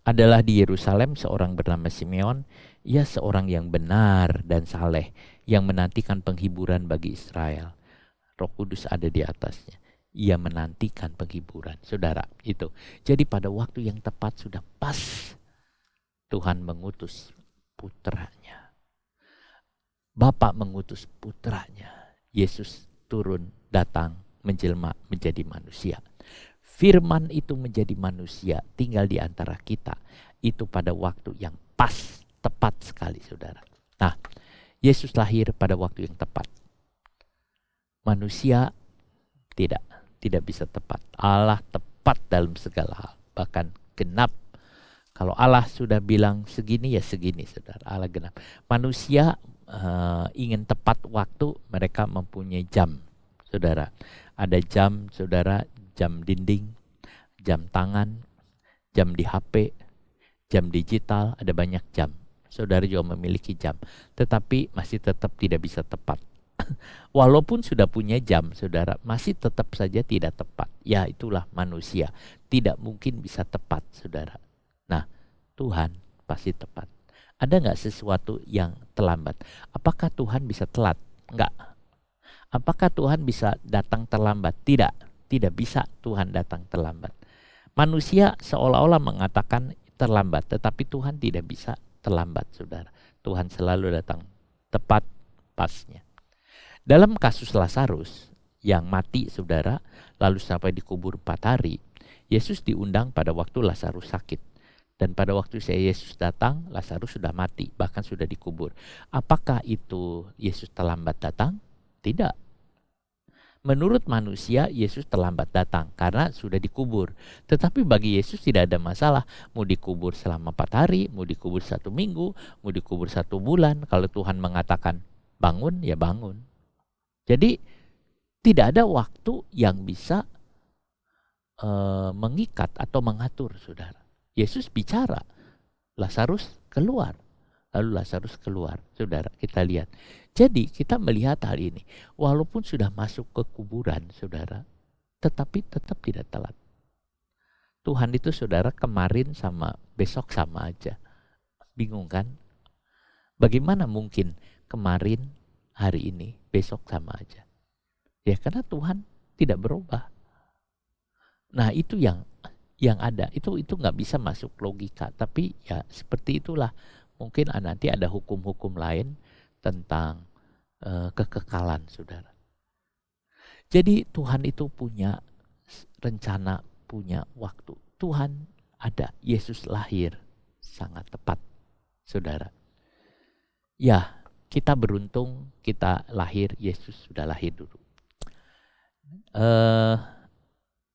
Speaker 3: Adalah di Yerusalem seorang bernama Simeon, ia seorang yang benar dan saleh, yang menantikan penghiburan bagi Israel. Roh Kudus ada di atasnya. Ia menantikan penghiburan. Saudara, itu. Jadi pada waktu yang tepat sudah pas, Tuhan mengutus putranya. Bapa mengutus putranya. Yesus turun, datang, menjelma menjadi manusia. Firman itu menjadi manusia, tinggal di antara kita. Itu pada waktu yang pas, tepat sekali, saudara. Nah, Yesus lahir pada waktu yang tepat. Manusia tidak bisa tepat. Allah tepat dalam segala hal, bahkan genap. Kalau Allah sudah bilang segini, ya segini, saudara. Allah genap. Manusia ingin tepat waktu, mereka mempunyai jam, saudara. Ada jam, saudara, jam dinding, jam tangan, jam di HP, jam digital, ada banyak jam. Saudara juga memiliki jam, tetapi masih tetap tidak bisa tepat. Walaupun sudah punya jam, saudara, masih tetap saja tidak tepat. Ya, itulah manusia, tidak mungkin bisa tepat, saudara. Nah, Tuhan pasti tepat. Ada nggak sesuatu yang terlambat? Apakah Tuhan bisa telat? Enggak. Apakah Tuhan bisa datang terlambat? Tidak. Tidak bisa Tuhan datang terlambat. Manusia seolah-olah mengatakan terlambat, tetapi Tuhan tidak bisa terlambat, saudara. Tuhan selalu datang tepat pasnya. Dalam kasus Lazarus yang mati, saudara, lalu sampai dikubur 4 hari, Yesus diundang pada waktu Lazarus sakit. Dan pada waktu Yesus datang, Lazarus sudah mati, bahkan sudah dikubur. Apakah itu Yesus terlambat datang? Tidak. Menurut manusia, Yesus terlambat datang karena sudah dikubur. Tetapi bagi Yesus tidak ada masalah. Mau dikubur selama 4 hari, mau dikubur 1 minggu, mau dikubur 1 bulan. Kalau Tuhan mengatakan bangun, ya bangun. Jadi tidak ada waktu yang bisa mengikat atau mengatur, saudara. Yesus bicara, Lazarus keluar. Lalu Lazarus keluar, saudara, kita lihat. Jadi kita melihat hal ini, walaupun sudah masuk ke kuburan, saudara, tetapi tetap tidak telat. Tuhan itu, saudara, kemarin sama besok sama aja. Bingung kan? Bagaimana mungkin kemarin, hari ini, besok sama aja? Ya karena Tuhan tidak berubah. Nah itu yang ada, itu nggak bisa masuk logika. Tapi ya seperti itulah. Mungkin nanti ada hukum-hukum lain tentang kekekalan, saudara. Jadi Tuhan itu punya rencana, punya waktu. Tuhan ada, Yesus lahir sangat tepat, saudara. Ya, kita beruntung kita lahir, Yesus sudah lahir dulu.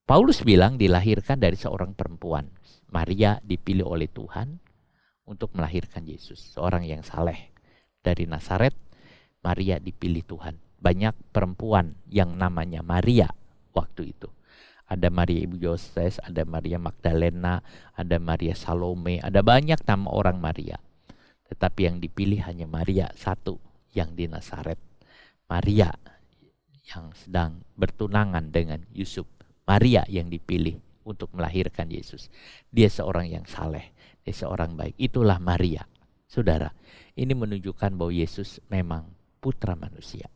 Speaker 3: Paulus bilang dilahirkan dari seorang perempuan. Maria dipilih oleh Tuhan untuk melahirkan Yesus, seorang yang saleh. Dari Nazaret, Maria dipilih Tuhan. Banyak perempuan yang namanya Maria waktu itu. Ada Maria Ibu Yoses, ada Maria Magdalena, ada Maria Salome, ada banyak nama orang Maria. Tetapi yang dipilih hanya Maria satu yang di Nazaret. Maria yang sedang bertunangan dengan Yusuf. Maria yang dipilih untuk melahirkan Yesus. Dia seorang yang saleh, dia seorang baik. Itulah Maria. Saudara, ini menunjukkan bahwa Yesus memang putra manusia.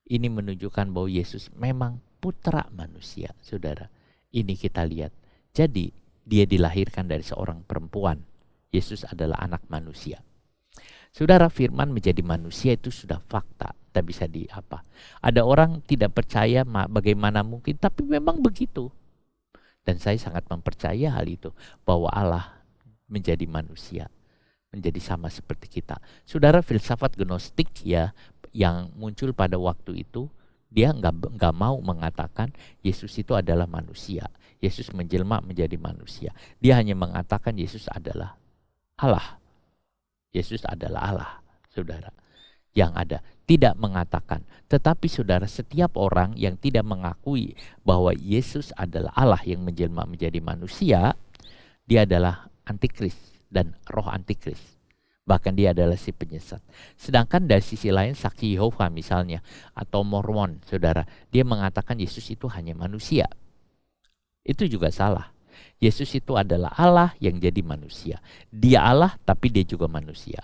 Speaker 3: Ini menunjukkan bahwa Yesus memang putra manusia, saudara. Ini kita lihat. Jadi, dia dilahirkan dari seorang perempuan. Yesus adalah anak manusia. Saudara, firman menjadi manusia itu sudah fakta. Tak bisa diapa. Ada orang tidak percaya bagaimana mungkin, tapi memang begitu. Dan saya sangat mempercaya hal itu, bahwa Allah menjadi manusia, menjadi sama seperti kita. Saudara, filsafat gnostik ya yang muncul pada waktu itu, dia nggak mau mengatakan Yesus itu adalah manusia. Yesus menjelma menjadi manusia. Dia hanya mengatakan Yesus adalah Allah. Yesus adalah Allah, saudara. Yang ada, tidak mengatakan. Tetapi saudara, setiap orang yang tidak mengakui bahwa Yesus adalah Allah yang menjelma menjadi manusia, dia adalah antikris dan roh antikris. Bahkan dia adalah si penyesat. Sedangkan dari sisi lain, saksi Yehova misalnya, atau Mormon, saudara, dia mengatakan Yesus itu hanya manusia. Itu juga salah. Yesus itu adalah Allah yang jadi manusia. Dia Allah tapi dia juga manusia.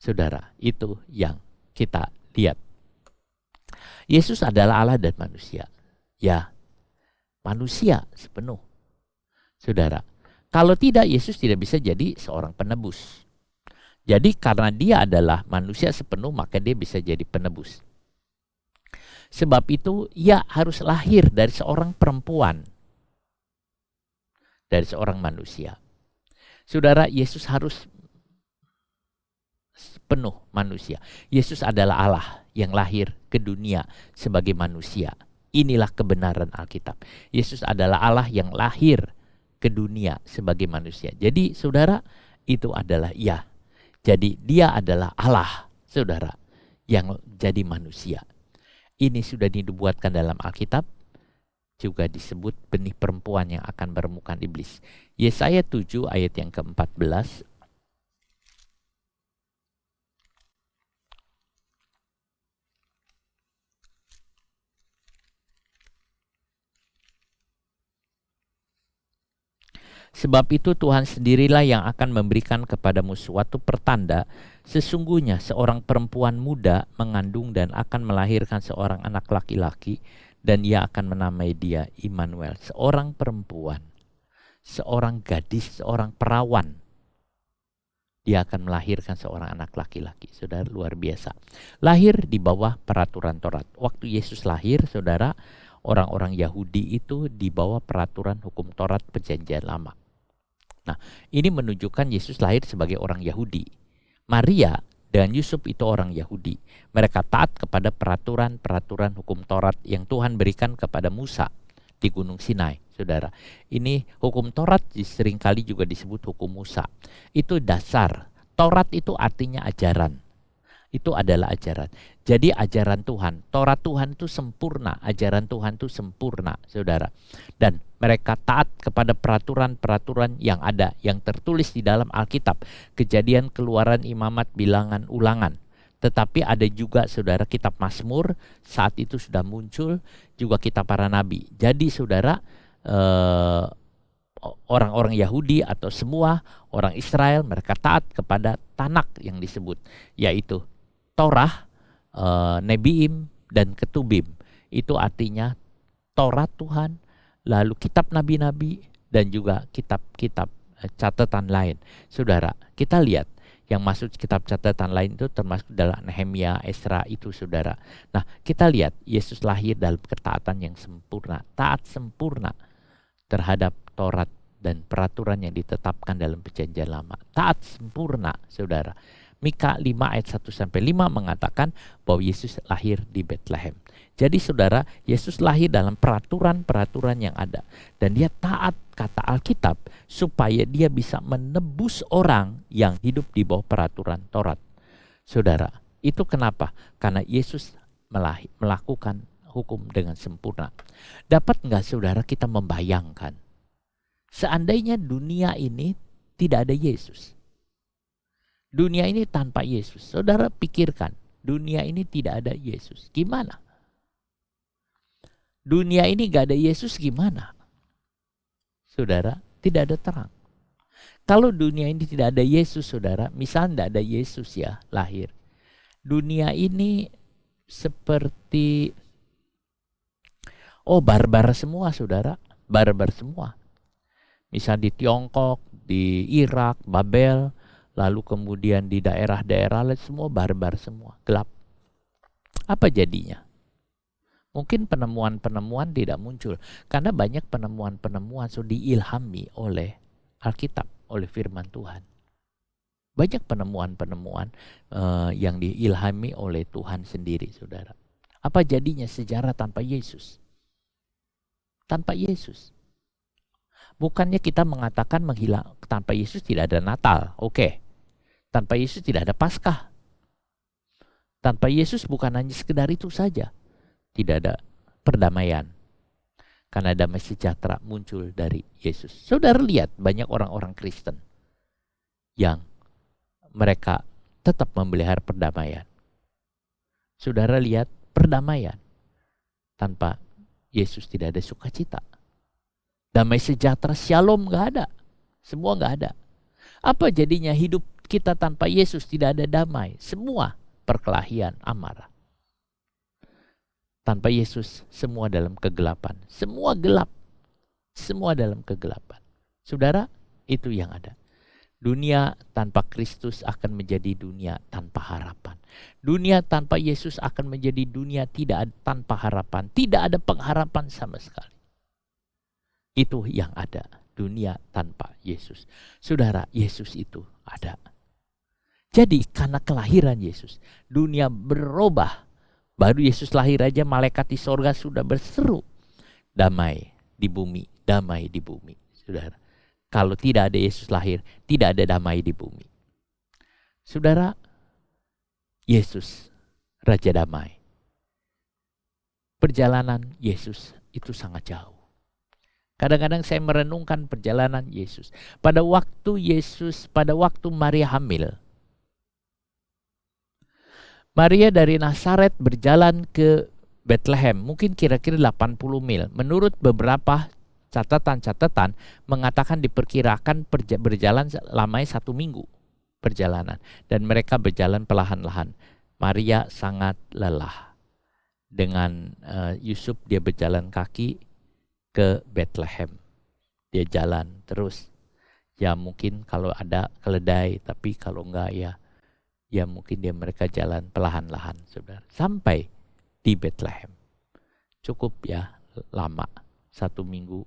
Speaker 3: Saudara, itu yang kita lihat. Yesus adalah Allah dan manusia. Ya, manusia sepenuh. Saudara, kalau tidak, Yesus tidak bisa jadi seorang penebus. Jadi karena dia adalah manusia sepenuh, maka dia bisa jadi penebus. Sebab itu, ia harus lahir dari seorang perempuan. Dari seorang manusia. Saudara, Yesus harus penuh manusia. Yesus adalah Allah yang lahir ke dunia sebagai manusia. Inilah kebenaran Alkitab. Yesus adalah Allah yang lahir ke dunia sebagai manusia. Jadi saudara, itu adalah ya. Jadi dia adalah Allah, saudara, yang jadi manusia. Ini sudah dinubuatkan dalam Alkitab. Juga disebut benih perempuan yang akan meremukan iblis. Yesaya 7 ayat yang ke-14. Sebab itu Tuhan sendirilah yang akan memberikan kepadamu suatu pertanda. Sesungguhnya seorang perempuan muda mengandung dan akan melahirkan seorang anak laki-laki, dan ia akan menamai dia Immanuel. Seorang perempuan, seorang gadis, seorang perawan, dia akan melahirkan seorang anak laki-laki. Saudara, luar biasa. Lahir di bawah peraturan Taurat. Waktu Yesus lahir, saudara, orang-orang Yahudi itu di bawah peraturan hukum Taurat Perjanjian Lama. Nah, ini menunjukkan Yesus lahir sebagai orang Yahudi. Maria dan Yusuf itu orang Yahudi. Mereka taat kepada peraturan-peraturan hukum Taurat yang Tuhan berikan kepada Musa di Gunung Sinai. Saudara, ini hukum Taurat seringkali juga disebut hukum Musa. Itu dasar. Taurat itu artinya ajaran. Itu adalah ajaran. Jadi ajaran Tuhan, Taurat Tuhan itu sempurna, ajaran Tuhan itu sempurna, saudara. Dan mereka taat kepada peraturan-peraturan yang ada, yang tertulis di dalam Alkitab. Kejadian, Keluaran, Imamat, Bilangan, Ulangan. Tetapi ada juga, saudara, kitab Mazmur, saat itu sudah muncul, juga kitab para nabi. Jadi saudara, orang-orang Yahudi atau semua orang Israel, mereka taat kepada Tanak yang disebut, yaitu Torah, Nebiim, dan Ketubim. Itu artinya Taurat Tuhan, lalu kitab nabi-nabi, dan juga kitab-kitab catatan lain. Saudara, kita lihat yang masuk kitab catatan lain itu termasuk dalam Nehemia, Esra itu, saudara. Nah, kita lihat Yesus lahir dalam ketaatan yang sempurna, taat sempurna terhadap Taurat dan peraturan yang ditetapkan dalam Perjanjian Lama. Taat sempurna, saudara. Mika 5 ayat 1-5 mengatakan bahwa Yesus lahir di Bethlehem. Jadi saudara, Yesus lahir dalam peraturan-peraturan yang ada. Dan dia taat kata Alkitab supaya dia bisa menebus orang yang hidup di bawah peraturan Taurat. Saudara, itu kenapa? Karena Yesus melakukan hukum dengan sempurna. Dapat nggak saudara kita membayangkan, seandainya dunia ini tidak ada Yesus? Dunia ini tanpa Yesus. Saudara pikirkan, dunia ini tidak ada Yesus. Gimana? Dunia ini gak ada Yesus gimana? Saudara, tidak ada terang. Kalau dunia ini tidak ada Yesus, saudara, misalnya tidak ada Yesus ya lahir. Dunia ini seperti, barbar semua, saudara. Barbar semua. Misal di Tiongkok, di Irak, Babel, lalu kemudian di daerah-daerah lain semua barbar semua, gelap. Apa jadinya? Mungkin penemuan-penemuan tidak muncul. Karena banyak penemuan-penemuan sudah diilhami oleh Alkitab, oleh firman Tuhan. Banyak penemuan-penemuan yang diilhami oleh Tuhan sendiri, saudara. Apa jadinya sejarah tanpa Yesus? Tanpa Yesus. Bukannya kita mengatakan tanpa Yesus tidak ada Natal, oke. Tanpa Yesus tidak ada Paskah. Tanpa Yesus bukan hanya sekedar itu saja. Tidak ada perdamaian. Karena damai sejahtera muncul dari Yesus. Saudara lihat banyak orang-orang Kristen yang mereka tetap memelihara perdamaian. Saudara lihat perdamaian. Tanpa Yesus tidak ada sukacita. Damai sejahtera, shalom gak ada. Semua gak ada. Apa jadinya hidup kita tanpa Yesus? Tidak ada damai. Semua perkelahian, amarah. Tanpa Yesus semua dalam kegelapan. Semua gelap. Semua dalam kegelapan. Saudara, itu yang ada. Dunia tanpa Kristus akan menjadi dunia tanpa harapan. Dunia tanpa Yesus akan menjadi dunia tanpa harapan. Tidak ada pengharapan sama sekali. Itu yang ada. Dunia tanpa Yesus. Saudara, Yesus itu ada. Jadi karena kelahiran Yesus, dunia berubah. Baru Yesus lahir aja malaikat di sorga sudah berseru, damai di bumi, damai di bumi. Saudara, kalau tidak ada Yesus lahir, tidak ada damai di bumi. Saudara, Yesus Raja Damai. Perjalanan Yesus itu sangat jauh. Kadang-kadang saya merenungkan perjalanan Yesus. Pada waktu Maria hamil, Maria dari Nazaret berjalan ke Bethlehem, mungkin kira-kira 80 mil. Menurut beberapa catatan mengatakan diperkirakan berjalan lamanya 1 minggu perjalanan. Dan mereka berjalan perlahan-lahan. Maria sangat lelah. Dengan Yusuf dia berjalan kaki ke Bethlehem. Dia jalan terus. Ya mungkin kalau ada keledai, tapi kalau enggak ya mungkin mereka jalan perlahan-lahan, saudara. Sampai di Bethlehem. Cukup ya lama, 1 minggu.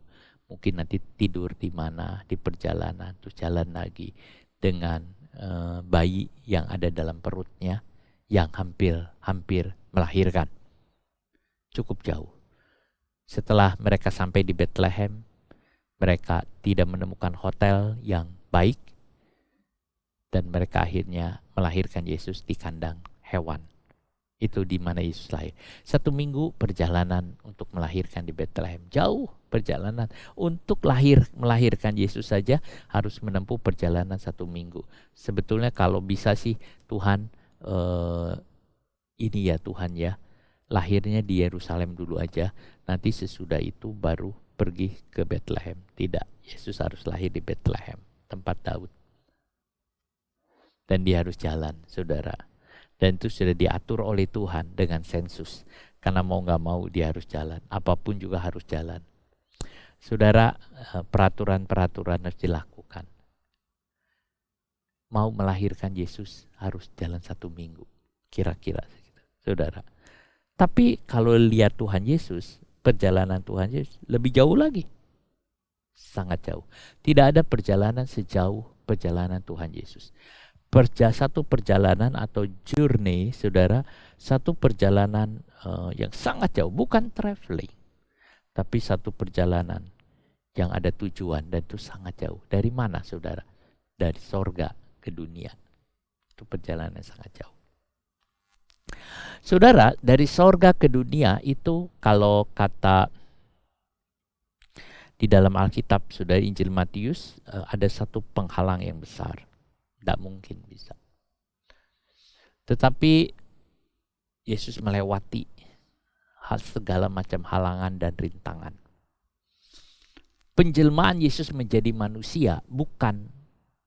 Speaker 3: Mungkin nanti tidur di mana, di perjalanan, terus jalan lagi dengan bayi yang ada dalam perutnya yang hampir melahirkan. Cukup jauh. Setelah mereka sampai di Bethlehem, mereka tidak menemukan hotel yang baik dan mereka akhirnya melahirkan Yesus di kandang hewan. Itu di mana Yesus lahir. 1 minggu perjalanan untuk melahirkan di Bethlehem. Jauh perjalanan. Untuk melahirkan Yesus saja harus menempuh perjalanan 1 minggu. Sebetulnya kalau bisa sih Tuhan, Tuhan ya, lahirnya di Yerusalem dulu aja, nanti sesudah itu baru pergi ke Bethlehem. Tidak, Yesus harus lahir di Bethlehem, tempat Daud. Dan dia harus jalan, saudara. Dan itu sudah diatur oleh Tuhan dengan sensus. Karena mau gak mau dia harus jalan, apapun juga harus jalan. Saudara, peraturan-peraturan harus dilakukan. Mau melahirkan Yesus harus jalan 1 minggu, kira-kira segitu, saudara. Tapi kalau lihat Tuhan Yesus, perjalanan Tuhan Yesus lebih jauh lagi. Sangat jauh. Tidak ada perjalanan sejauh perjalanan Tuhan Yesus. Satu perjalanan atau journey, saudara, satu perjalanan yang sangat jauh. Bukan traveling, tapi satu perjalanan yang ada tujuan dan itu sangat jauh. Dari mana, saudara? Dari sorga ke dunia. Itu perjalanan yang sangat jauh. Saudara, dari sorga ke dunia itu kalau kata di dalam Alkitab, saudara, Injil Matius, ada satu penghalang yang besar. Tidak mungkin bisa. Tetapi Yesus melewati segala macam halangan dan rintangan. Penjelmaan Yesus menjadi manusia bukan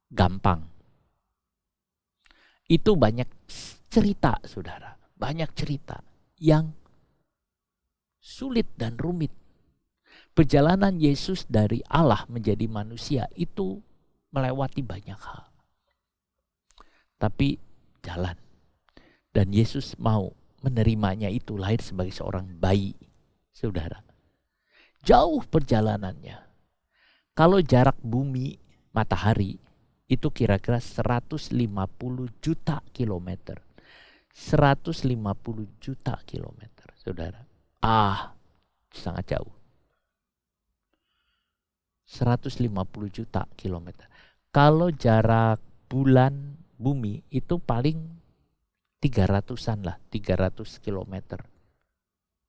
Speaker 3: gampang. Itu banyak cerita, saudara. Banyak cerita yang sulit dan rumit. Perjalanan Yesus dari Allah menjadi manusia itu melewati banyak hal. Tapi jalan. Dan Yesus mau menerimanya itu lahir sebagai seorang bayi, saudara. Jauh perjalanannya. Kalau jarak bumi matahari itu kira-kira 150 juta kilometer. 150 juta kilometer, saudara. Sangat jauh. 150 juta kilometer. Kalau jarak bulan bumi itu paling 300-an lah, 300 kilometer.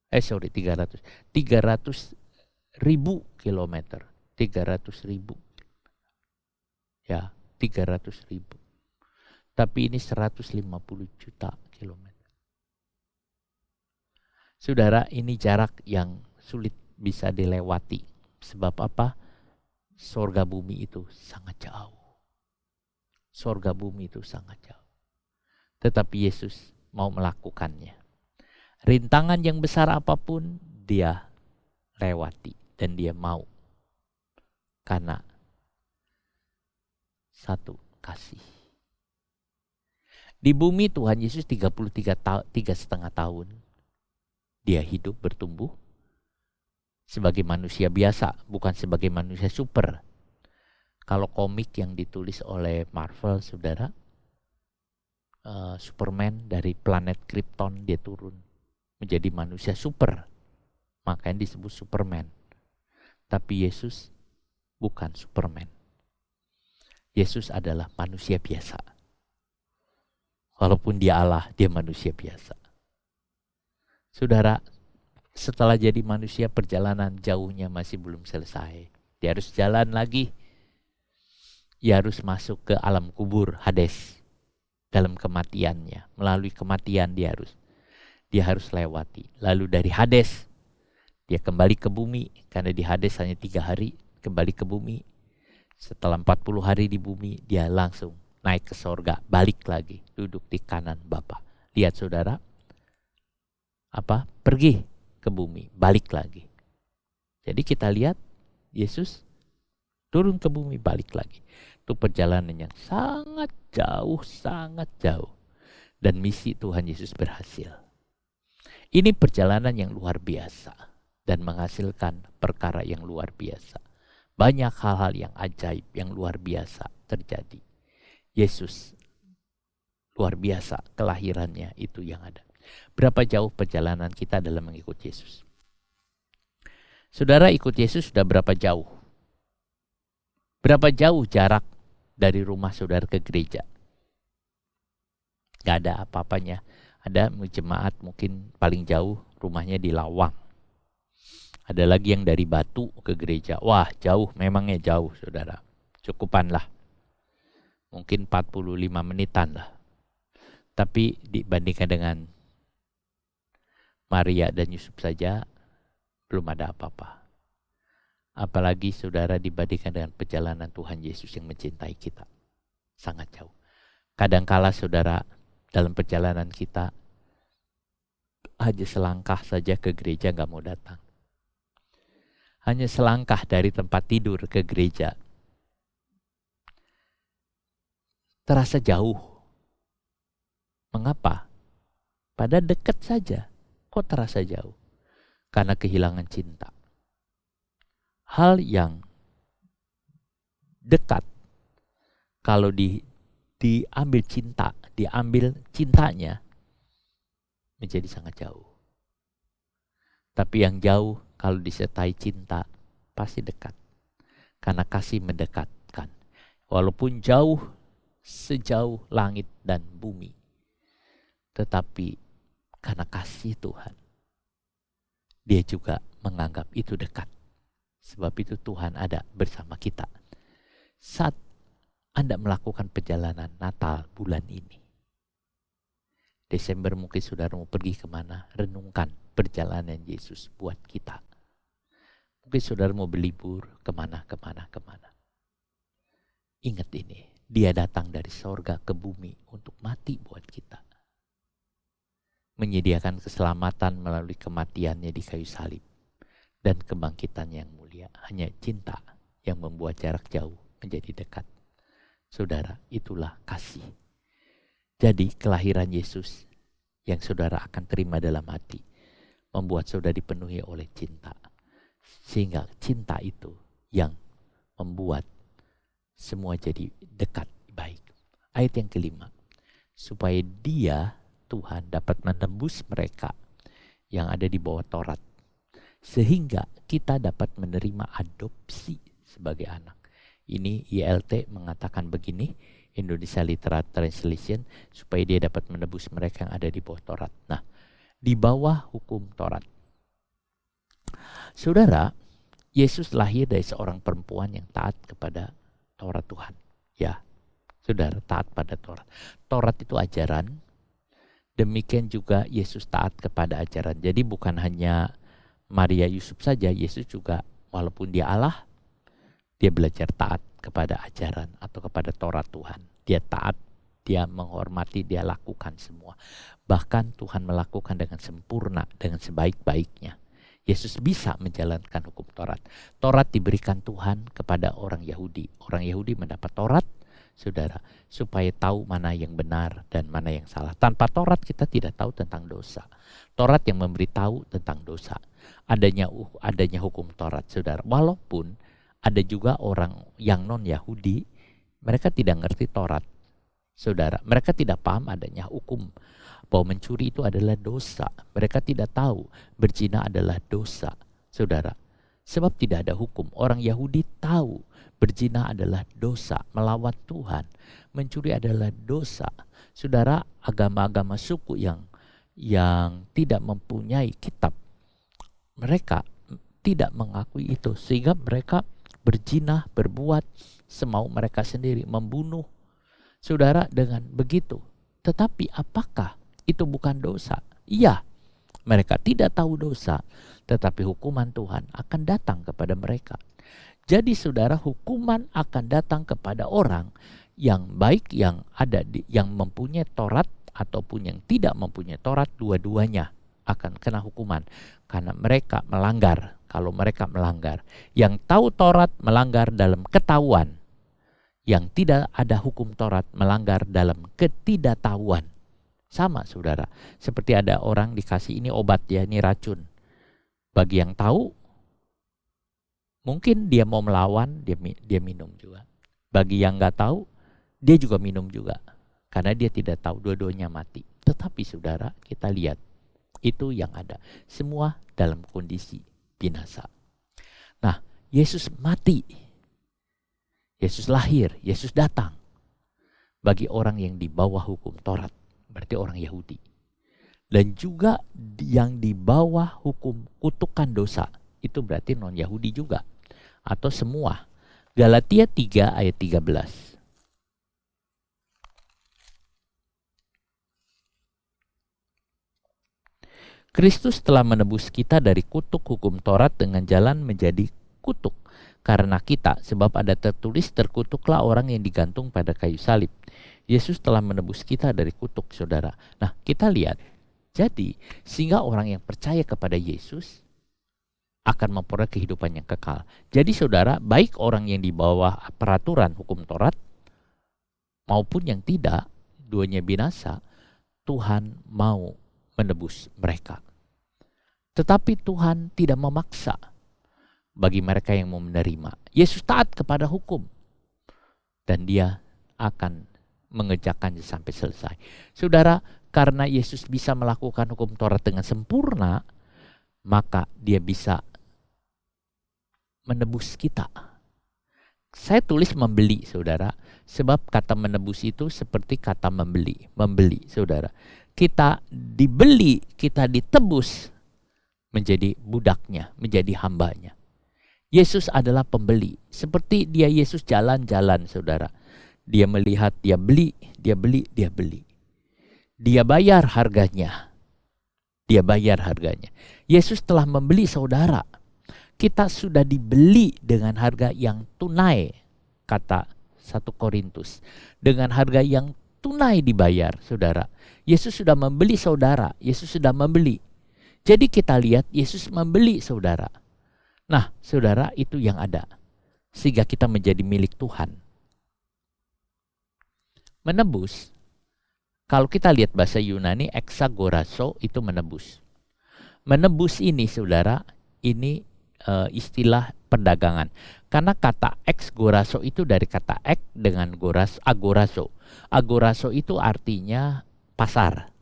Speaker 3: 300 ribu kilometer. 300 ribu. Ya, 300 ribu. Tapi ini 150 juta kilometer. Saudara, ini jarak yang sulit bisa dilewati. Sebab apa? Sorga bumi itu sangat jauh. Sorga bumi itu sangat jauh. Tetapi Yesus mau melakukannya. Rintangan yang besar apapun dia lewati dan dia mau. Karena satu, kasih. Di bumi Tuhan Yesus 3,5 tahun. Dia hidup bertumbuh sebagai manusia biasa, bukan sebagai manusia super. Kalau komik yang ditulis oleh Marvel, saudara, Superman dari planet Krypton dia turun menjadi manusia super. Makanya disebut Superman. Tapi Yesus bukan Superman. Yesus adalah manusia biasa. Walaupun dia Allah, dia manusia biasa. Saudara, setelah jadi manusia perjalanan jauhnya masih belum selesai. Dia harus jalan lagi. Dia harus masuk ke alam kubur, Hades. Dalam kematiannya, melalui kematian dia harus lewati. Lalu dari Hades Dia kembali ke bumi karena di Hades hanya 3 hari kembali ke bumi. Setelah 40 hari di bumi, dia langsung naik ke sorga, balik lagi, duduk di kanan Bapa. Lihat saudara, pergi ke bumi, balik lagi. Jadi kita lihat Yesus turun ke bumi, balik lagi. Itu perjalanan yang sangat jauh. Dan misi Tuhan Yesus berhasil. Ini perjalanan yang luar biasa dan menghasilkan perkara yang luar biasa. Banyak hal-hal yang ajaib, yang luar biasa terjadi. Yesus luar biasa, kelahirannya itu yang ada. Berapa jauh perjalanan kita dalam mengikut Yesus? Saudara ikut Yesus sudah berapa jauh? Berapa jauh jarak dari rumah saudara ke gereja? Gak ada apa-apanya. Ada jemaat mungkin paling jauh rumahnya di Lawang. Ada lagi yang dari Batu ke gereja. Wah jauh, memangnya jauh saudara. Cukupan lah. Mungkin 45 menitan lah. Tapi dibandingkan dengan Maria dan Yusuf saja, belum ada apa-apa. Apalagi saudara dibandingkan dengan perjalanan Tuhan Yesus yang mencintai kita. Sangat jauh. Kadangkala saudara dalam perjalanan kita hanya selangkah saja ke gereja gak mau datang. Hanya selangkah dari tempat tidur ke gereja. Terasa jauh. Mengapa? Padahal dekat saja. Kok terasa jauh? Karena kehilangan cinta. Hal yang dekat, kalau diambil cintanya, menjadi sangat jauh. Tapi yang jauh, kalau disertai cinta, pasti dekat. Karena kasih mendekatkan. Walaupun jauh, sejauh langit dan bumi. Tetapi karena kasih Tuhan, dia juga menganggap itu dekat. Sebab itu Tuhan ada bersama kita. Saat Anda melakukan perjalanan Natal bulan ini, Desember mungkin saudara mau pergi kemana, renungkan perjalanan Yesus buat kita. Mungkin saudara mau berlibur kemana. Ingat ini, dia datang dari sorga ke bumi untuk mati buat kita. Menyediakan keselamatan melalui kematiannya di kayu salib. Dan kebangkitan yang mulia. Hanya cinta yang membuat jarak jauh menjadi dekat. Saudara, itulah kasih. Jadi kelahiran Yesus yang saudara akan terima dalam hati membuat saudara dipenuhi oleh cinta. Sehingga cinta itu yang membuat semua jadi dekat, baik. Ayat yang kelima, supaya dia, Tuhan, dapat menembus mereka yang ada di bawah Taurat, sehingga kita dapat menerima adopsi sebagai anak. Ini ILT mengatakan begini, Indonesia Literal Translation, supaya dia dapat menebus mereka yang ada di bawah Taurat. Nah, di bawah hukum Taurat. Saudara, Yesus lahir dari seorang perempuan yang taat kepada Taurat Tuhan. Ya, saudara, taat pada Taurat. Taurat itu ajaran, demikian juga Yesus taat kepada ajaran. Jadi bukan hanya Maria Yusuf saja, Yesus juga walaupun dia Allah, dia belajar taat kepada ajaran atau kepada Taurat Tuhan. Dia taat, dia menghormati, dia lakukan semua. Bahkan Tuhan melakukan dengan sempurna, dengan sebaik-baiknya. Yesus bisa menjalankan hukum Taurat. Taurat diberikan Tuhan kepada orang Yahudi. Orang Yahudi mendapat Taurat, saudara, supaya tahu mana yang benar dan mana yang salah. Tanpa Taurat kita tidak tahu tentang dosa. Taurat yang memberitahu tentang dosa. Adanya hukum Taurat, saudara. Walaupun ada juga orang yang non-Yahudi, mereka tidak ngerti Taurat, saudara. Mereka tidak paham adanya hukum bahwa mencuri itu adalah dosa. Mereka tidak tahu berzina adalah dosa, saudara. Sebab tidak ada hukum. Orang Yahudi tahu berzina adalah dosa, melawan Tuhan. Mencuri adalah dosa. Saudara, agama-agama suku yang tidak mempunyai kitab, mereka tidak mengakui itu. Sehingga mereka berzina, berbuat semau mereka sendiri, membunuh. Saudara, dengan begitu. Tetapi apakah itu bukan dosa? Iya, mereka tidak tahu dosa, tetapi hukuman Tuhan akan datang kepada mereka. Jadi saudara, hukuman akan datang kepada orang yang baik yang yang mempunyai Taurat ataupun yang tidak mempunyai Taurat, dua-duanya akan kena hukuman karena mereka melanggar. Kalau mereka melanggar, yang tahu Taurat melanggar dalam ketahuan, yang tidak ada hukum Taurat melanggar dalam ketidaktahuan. Sama saudara, seperti ada orang dikasih ini obat ya, ini racun. Bagi yang tahu, mungkin dia mau melawan, dia minum juga. Bagi yang nggak tahu, dia juga minum juga. Karena dia tidak tahu, dua-duanya mati. Tetapi saudara, kita lihat, itu yang ada. Semua dalam kondisi binasa. Nah, Yesus mati. Yesus lahir, Yesus datang. Bagi orang yang di bawah hukum Taurat, berarti orang Yahudi. Dan juga yang di bawah hukum kutukan dosa, itu berarti non-Yahudi juga. Atau semua. Galatia 3 ayat 13. Kristus telah menebus kita dari kutuk hukum Taurat dengan jalan menjadi kutuk karena kita, sebab ada tertulis, terkutuklah orang yang digantung pada kayu salib. Yesus telah menebus kita dari kutuk, saudara. Nah, kita lihat. Jadi, sehingga orang yang percaya kepada Yesus akan memperoleh kehidupan yang kekal. Jadi saudara, baik orang yang di bawah peraturan hukum Taurat maupun yang tidak, duanya binasa, Tuhan mau menebus mereka. Tetapi Tuhan tidak memaksa bagi mereka yang mau menerima. Yesus taat kepada hukum dan dia akan mengerjakannya sampai selesai. Saudara, karena Yesus bisa melakukan hukum Taurat dengan sempurna, maka dia bisa menebus kita. Saya tulis membeli, saudara, sebab kata menebus itu seperti kata membeli, saudara. Kita dibeli, kita ditebus menjadi budaknya, menjadi hambanya. Yesus adalah pembeli. Seperti dia Yesus jalan-jalan, saudara. Dia melihat, dia beli. Dia bayar harganya. Yesus telah membeli saudara. Kita sudah dibeli dengan harga yang tunai, kata 1 Korintus. Dengan harga yang tunai dibayar, saudara. Yesus sudah membeli saudara. Yesus sudah membeli. Jadi kita lihat Yesus membeli saudara. Nah, saudara, itu yang ada. Sehingga kita menjadi milik Tuhan. Menebus, kalau kita lihat bahasa Yunani, exagorazo itu menebus. Menebus ini, saudara, ini istilah perdagangan. Karena kata exagorazo itu dari kata ek dengan agorazo. Agorazo itu artinya pasar.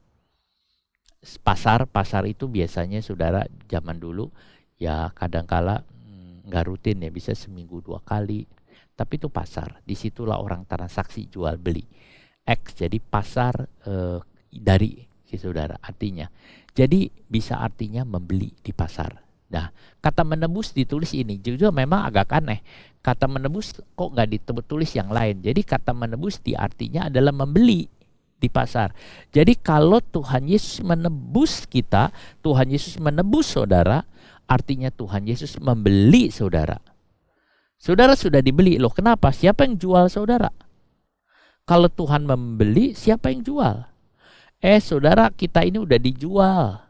Speaker 3: Pasar itu biasanya, saudara, zaman dulu ya kadangkala nggak rutin ya, bisa seminggu 2 kali. Tapi itu pasar. Disitulah orang transaksi jual beli. Jadi pasar dari si saudara artinya. Jadi bisa artinya membeli di pasar. Nah, kata menebus ditulis ini juga memang agak aneh. Kata menebus kok nggak ditulis yang lain. Jadi kata menebus artinya adalah membeli di pasar. Jadi kalau Tuhan Yesus menebus kita, Tuhan Yesus menebus saudara, artinya Tuhan Yesus membeli saudara. Saudara sudah dibeli. Loh, kenapa? Siapa yang jual saudara? Kalau Tuhan membeli, siapa yang jual? Saudara, kita ini udah dijual.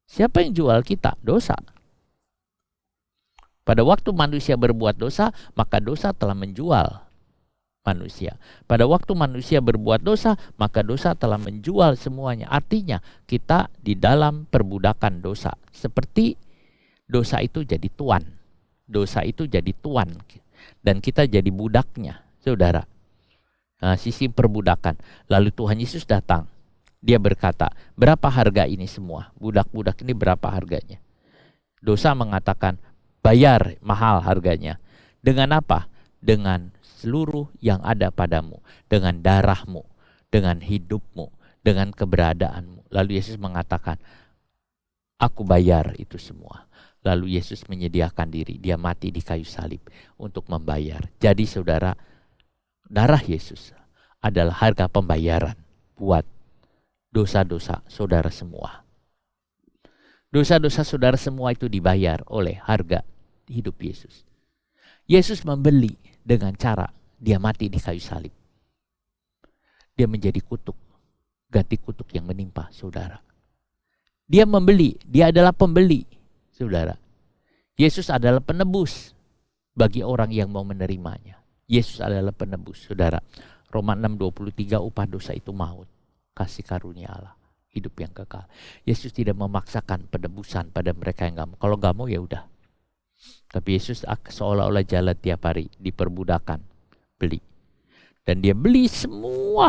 Speaker 3: Siapa yang jual kita? Dosa. Pada waktu manusia berbuat dosa, maka dosa telah menjual manusia. Pada waktu manusia berbuat dosa, maka dosa telah menjual semuanya. Artinya, kita di dalam perbudakan dosa. Seperti dosa itu jadi tuan. Dosa itu jadi tuan. Dan kita jadi budaknya, saudara. Nah, sisi perbudakan. Lalu Tuhan Yesus datang. Dia berkata, berapa harga ini semua? Budak-budak ini berapa harganya? Dosa mengatakan, bayar mahal harganya. Dengan apa? Dengan seluruh yang ada padamu. Dengan darahmu. Dengan hidupmu. Dengan keberadaanmu. Lalu Yesus mengatakan, aku bayar itu semua. Lalu Yesus menyediakan diri. Dia mati di kayu salib untuk membayar. Jadi saudara, darah Yesus adalah harga pembayaran buat dosa-dosa saudara semua. Dosa-dosa saudara semua itu dibayar oleh harga hidup Yesus. Yesus membeli dengan cara dia mati di kayu salib. Dia menjadi kutuk, ganti kutuk yang menimpa saudara. Dia membeli, dia adalah pembeli, saudara. Yesus adalah penebus bagi orang yang mau menerimanya. Yesus adalah penebus, saudara. Roma 6:23, upah dosa itu maut, kasih karunia Allah, hidup yang kekal. Yesus tidak memaksakan penebusan pada mereka yang gak mau. Kalau gak mau ya udah. Tapi Yesus seolah-olah jalan tiap hari, diperbudakan, beli. Dan dia beli semua.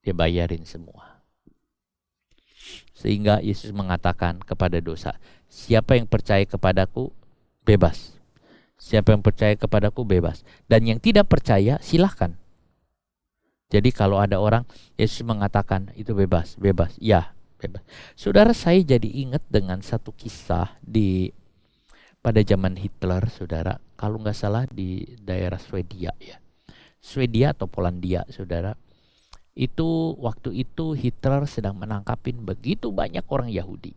Speaker 3: Dia bayarin semua. Sehingga Yesus mengatakan kepada dosa, siapa yang percaya kepadaku, bebas. Siapa yang percaya kepadaku, bebas. Dan yang tidak percaya, silahkan. Jadi kalau ada orang, Yesus mengatakan itu bebas, bebas. Ya, bebas. Saudara, saya jadi ingat dengan satu kisah pada zaman Hitler, saudara. Kalau nggak salah di daerah Swedia ya. Swedia atau Polandia, saudara. Itu waktu itu Hitler sedang menangkapin begitu banyak orang Yahudi.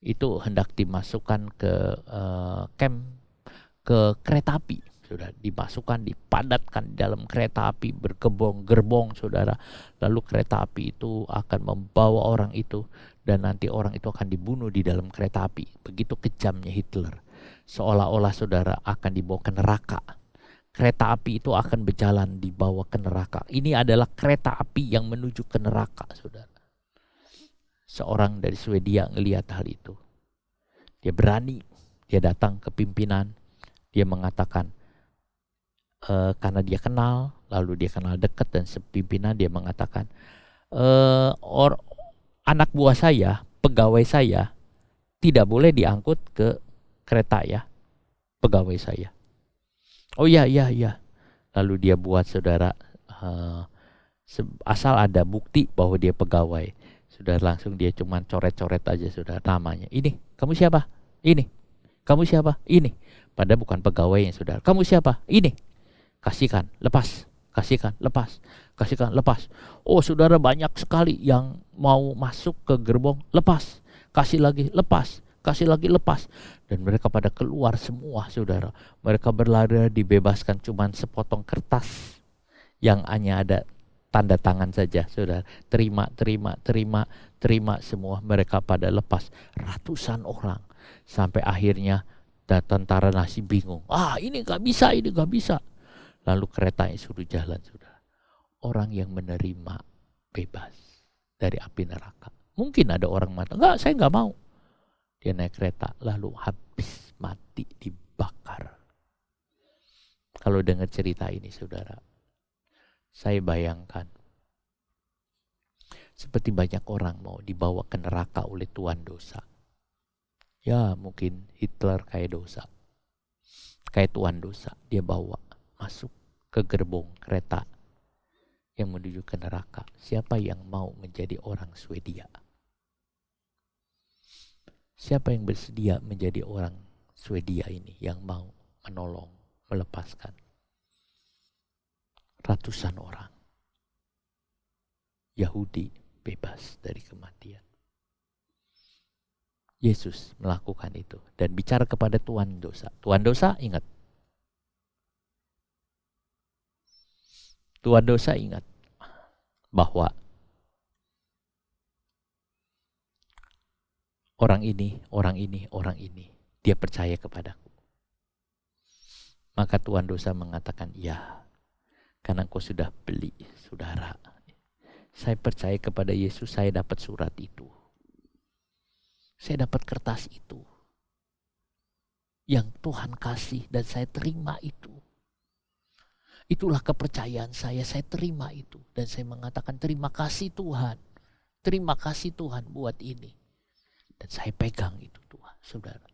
Speaker 3: Itu hendak dimasukkan ke camp, ke kereta api. Sudah dimasukkan, dipadatkan di dalam kereta api, bergerbong-gerbong, saudara. Lalu kereta api itu akan membawa orang itu, dan nanti orang itu akan dibunuh di dalam kereta api. Begitu kejamnya Hitler. Seolah-olah saudara akan dibawa ke neraka. Kereta api itu akan berjalan dibawa ke neraka. Ini adalah kereta api yang menuju ke neraka, saudara. Seorang dari Swedia ngelihat hal itu. Dia berani, dia datang ke pimpinan, dia mengatakan, karena dia kenal, lalu dia kenal dekat dan sepimpinan, dia mengatakan, anak buah saya, pegawai saya, tidak boleh diangkut ke kereta ya, pegawai saya. Oh iya. Lalu dia buat, saudara, asal ada bukti bahwa dia pegawai. Sudah langsung dia cuman coret-coret aja, saudara, namanya. Ini, kamu siapa? Ini. Kamu siapa? Ini. Padahal bukan pegawainya, saudara. Kamu siapa? Ini. Kasihkan, lepas. Kasihkan, lepas. Kasihkan, lepas. Oh, saudara, banyak sekali yang mau masuk ke gerbong, lepas. Kasih lagi, lepas. Kasih lagi, lepas. Dan mereka pada keluar semua, saudara. Mereka berlari, dibebaskan cuman sepotong kertas yang hanya ada tanda tangan saja, saudara. Terima semua. Mereka pada lepas. Ratusan orang. Sampai akhirnya tentara Nazi bingung. Ini gak bisa, ini gak bisa. Lalu keretanya suruh jalan, saudara. Orang yang menerima bebas dari api neraka. Mungkin ada orang mati, enggak, saya gak mau. Dia naik kereta, lalu habis mati, dibakar. Kalau dengar cerita ini, saudara, saya bayangkan seperti banyak orang mau dibawa ke neraka oleh tuan dosa. Ya, mungkin Hitler kayak dosa, kayak tuan dosa, dia bawa masuk ke gerbong kereta yang menuju ke neraka. Siapa yang mau menjadi orang Swedia? Siapa yang bersedia menjadi orang Swedia ini yang mau menolong, melepaskan ratusan orang Yahudi bebas dari kematian? Yesus melakukan itu dan bicara kepada tuan dosa. Tuan dosa, ingat. Tuan dosa ingat bahwa orang ini, dia percaya kepadaku. Maka tuan dosa mengatakan, ya, karena engkau sudah beli, saudara. Saya percaya kepada Yesus, saya dapat surat itu. Saya dapat kertas itu. Yang Tuhan kasih dan saya terima itu. Itulah kepercayaan saya terima itu. Dan saya mengatakan terima kasih Tuhan. Terima kasih Tuhan buat ini. Dan saya pegang itu Tuhan, saudara.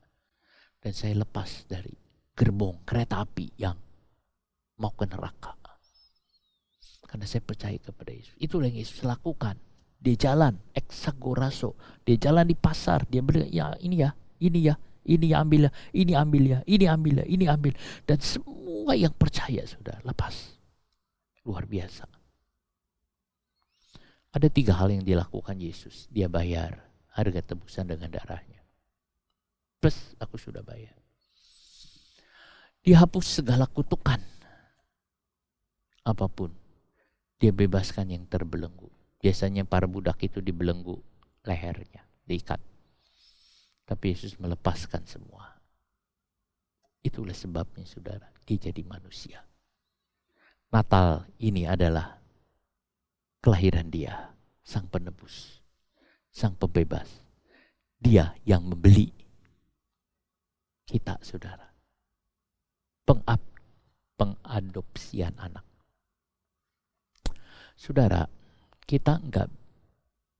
Speaker 3: Dan saya lepas dari gerbong kereta api yang mau ke neraka. Karena saya percaya kepada Yesus. Itulah yang Yesus lakukan. Dia jalan, eksagoraso. Dia jalan di pasar. Dia bilang, ya ini ya, ini ya. Ini ambil ya, ini ambil ya, ini ambil ya, ini ambil. Dan semua yang percaya sudah lepas. Luar biasa. Ada 3 hal yang dilakukan Yesus. Dia bayar harga tebusan dengan darahnya. Plus aku sudah bayar. Dia hapus segala kutukan. Apapun. Dia bebaskan yang terbelenggu. Biasanya para budak itu dibelenggu lehernya, diikat. Tapi Yesus melepaskan semua. Itulah sebabnya saudara, dia jadi manusia. Natal ini adalah kelahiran dia, sang penebus, sang pembebas. Dia yang membeli kita saudara. Pengadopsian anak. Saudara,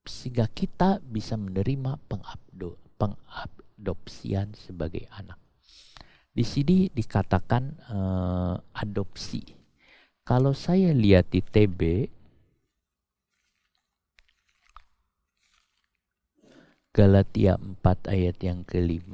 Speaker 3: sehingga kita bisa menerima pengadopsian sebagai anak. Di sini dikatakan adopsi. Kalau saya lihat di TB, Galatia 4 ayat yang ke-5,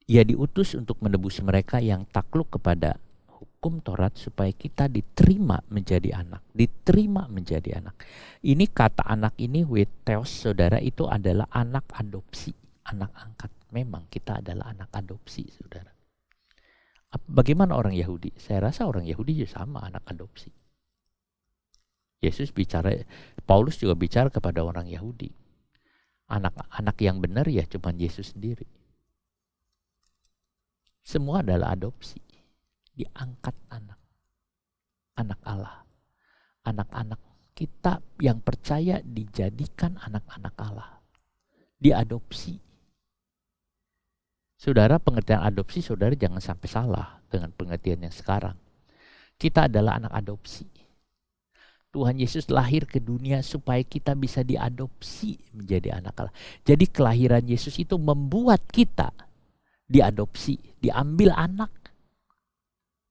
Speaker 3: ia diutus untuk menebus mereka yang takluk kepada hukum Taurat supaya kita diterima menjadi anak. Diterima menjadi anak. Ini kata anak ini wetheos saudara, itu adalah anak adopsi, anak angkat. Memang kita adalah anak adopsi saudara. Bagaimana orang Yahudi? Saya rasa orang Yahudi juga sama anak adopsi. Paulus juga bicara kepada orang Yahudi. Anak-anak yang benar ya cuma Yesus sendiri. Semua adalah adopsi. Diangkat anak Allah. Anak-anak kita yang percaya dijadikan anak-anak Allah. Diadopsi. Saudara, pengertian adopsi saudara jangan sampai salah dengan pengertian yang sekarang. Kita adalah anak adopsi. Tuhan Yesus lahir ke dunia supaya kita bisa diadopsi menjadi anak Allah. Jadi kelahiran Yesus itu membuat kita diadopsi, diambil anak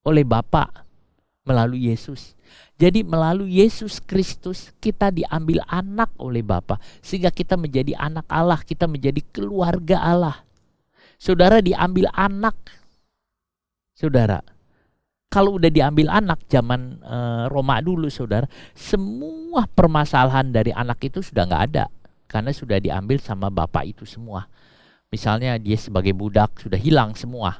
Speaker 3: oleh Bapa melalui Yesus. Jadi melalui Yesus Kristus kita diambil anak oleh Bapa sehingga kita menjadi anak Allah, kita menjadi keluarga Allah. Saudara diambil anak. Saudara, kalau udah diambil anak zaman Roma dulu saudara, semua permasalahan dari anak itu sudah nggak ada karena sudah diambil sama Bapa itu semua. Misalnya dia sebagai budak sudah hilang semua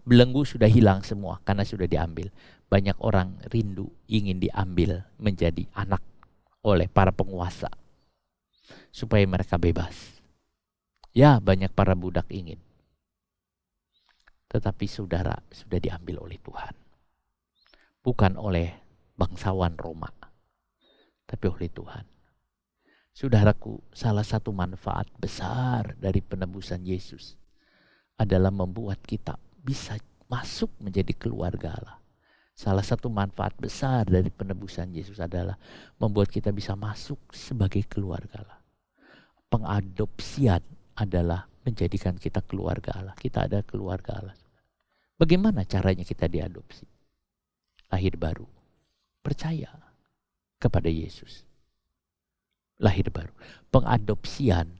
Speaker 3: belenggu sudah hilang semua karena sudah diambil. Banyak orang rindu ingin diambil menjadi anak oleh para penguasa supaya mereka bebas. Ya, banyak para budak ingin. Tetapi saudara sudah diambil oleh Tuhan. Bukan oleh bangsawan Roma, tapi oleh Tuhan. Saudaraku, salah satu manfaat besar dari penebusan Yesus adalah membuat kita bisa masuk menjadi keluarga Allah. Salah satu manfaat besar dari penebusan Yesus adalah membuat kita bisa masuk sebagai keluarga Allah. Pengadopsian adalah menjadikan kita keluarga Allah. Kita ada keluarga Allah. Bagaimana caranya kita diadopsi? Lahir baru. Percaya kepada Yesus. Lahir baru. Pengadopsian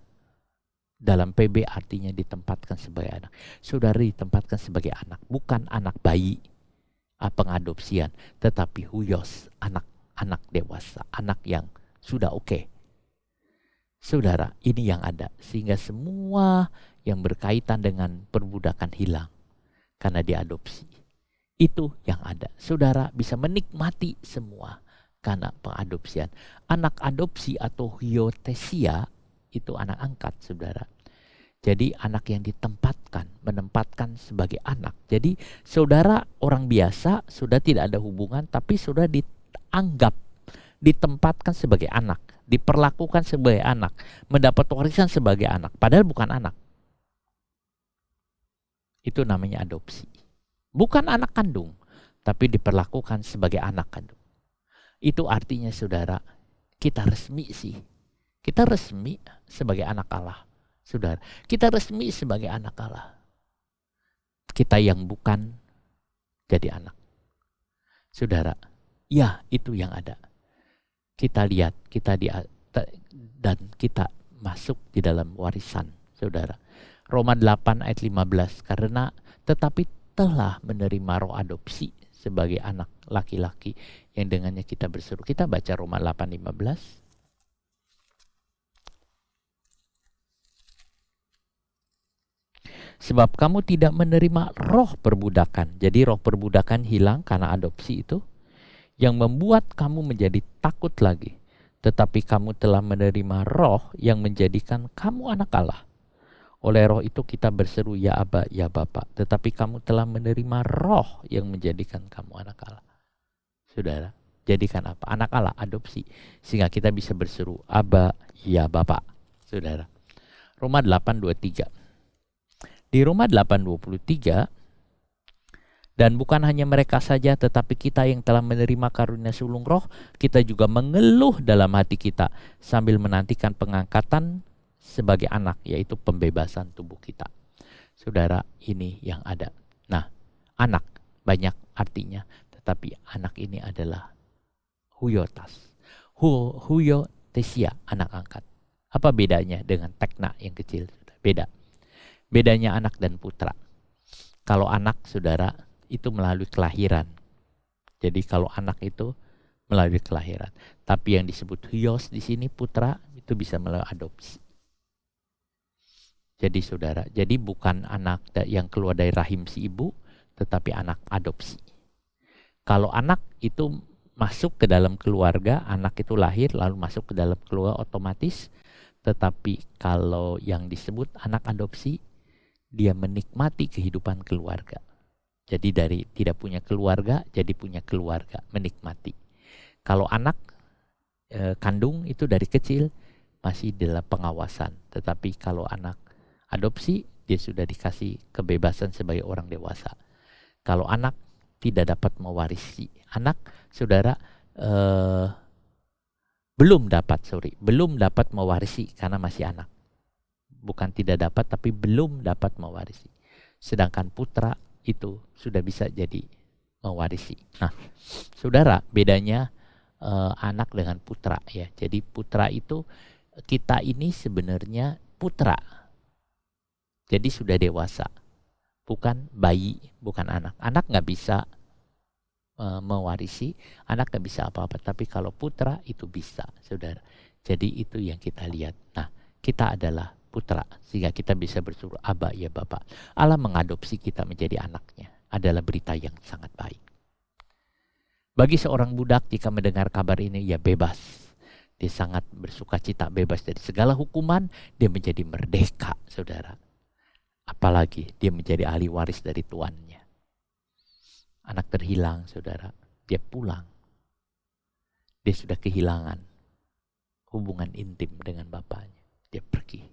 Speaker 3: dalam PB artinya ditempatkan sebagai anak. Saudara ditempatkan sebagai anak. Bukan anak bayi. Pengadopsian. Tetapi huyos. Anak dewasa. Anak yang sudah oke. Saudara, ini yang ada. Sehingga semua yang berkaitan dengan perbudakan hilang. Karena diadopsi. Itu yang ada. Saudara bisa menikmati semua. Karena pengadopsian. Anak adopsi atau hyotesia itu anak angkat saudara. Jadi anak yang menempatkan sebagai anak. Jadi saudara orang biasa sudah tidak ada hubungan tapi sudah dianggap, ditempatkan sebagai anak. Diperlakukan sebagai anak, mendapat warisan sebagai anak, padahal bukan anak. Itu namanya adopsi. Bukan anak kandung, tapi diperlakukan sebagai anak kandung. Itu artinya saudara, kita resmi sih. Kita resmi sebagai anak Allah. Saudara, kita resmi sebagai anak Allah. Kita yang bukan jadi anak. Saudara, ya itu yang ada. Kita lihat, dan kita masuk di dalam warisan, saudara. Roma 8 ayat 15, karena tetapi telah menerima roh adopsi sebagai anak laki-laki yang dengannya kita berseru. Kita baca Roma 8:15. Sebab kamu tidak menerima roh perbudakan. Jadi roh perbudakan hilang karena adopsi itu, yang membuat kamu menjadi takut lagi. Tetapi kamu telah menerima roh yang menjadikan kamu anak Allah. Oleh roh itu kita berseru, ya Aba, ya Bapa. Tetapi kamu telah menerima roh yang menjadikan kamu anak Allah. Saudara, jadikan apa? Anak Allah, adopsi. Sehingga kita bisa berseru, Aba, ya Bapa. Saudara. Roma 8:23. Di Roma 8:23, dan bukan hanya mereka saja, tetapi kita yang telah menerima karunia sulung roh, kita juga mengeluh dalam hati kita sambil menantikan pengangkatan sebagai anak, yaitu pembebasan tubuh kita. Saudara, ini yang ada. Nah, anak banyak artinya, tetapi anak ini adalah huiotas. Huiotesia, anak angkat. Apa bedanya dengan tekna yang kecil? Beda. Bedanya anak dan putra. Kalau anak, saudara, itu melalui kelahiran. Jadi kalau anak itu melalui kelahiran. Tapi yang disebut huios di sini putra itu bisa melalui adopsi. Jadi saudara, jadi bukan anak yang keluar dari rahim si ibu, tetapi anak adopsi. Kalau anak itu masuk ke dalam keluarga, anak itu lahir lalu masuk ke dalam keluarga otomatis. Tetapi kalau yang disebut anak adopsi, dia menikmati kehidupan keluarga. Jadi dari tidak punya keluarga jadi punya keluarga, menikmati. Kalau anak kandung itu dari kecil masih dalam pengawasan. Tetapi kalau anak adopsi, dia sudah dikasih kebebasan sebagai orang dewasa. Kalau anak tidak dapat mewarisi. Anak, saudara, belum dapat mewarisi karena masih anak. Bukan tidak dapat, tapi belum dapat mewarisi. Sedangkan putra itu sudah bisa jadi mewarisi. Nah, saudara, bedanya anak dengan putra ya. Jadi putra itu, kita ini sebenarnya putra. Jadi sudah dewasa. Bukan bayi, bukan anak. Anak nggak bisa mewarisi, anak nggak bisa apa-apa. Tapi kalau putra itu bisa, saudara. Jadi itu yang kita lihat. Nah, kita adalah putra, sehingga kita bisa berseru, Aba, ya Bapa. Allah mengadopsi kita menjadi anaknya. Adalah berita yang sangat baik. Bagi seorang budak, jika mendengar kabar ini, ya bebas. Dia sangat bersuka cita, bebas dari segala hukuman. Dia menjadi merdeka, saudara. Apalagi dia menjadi ahli waris dari tuannya. Anak terhilang, saudara. Dia pulang. Dia sudah kehilangan hubungan intim dengan bapaknya. Dia pergi.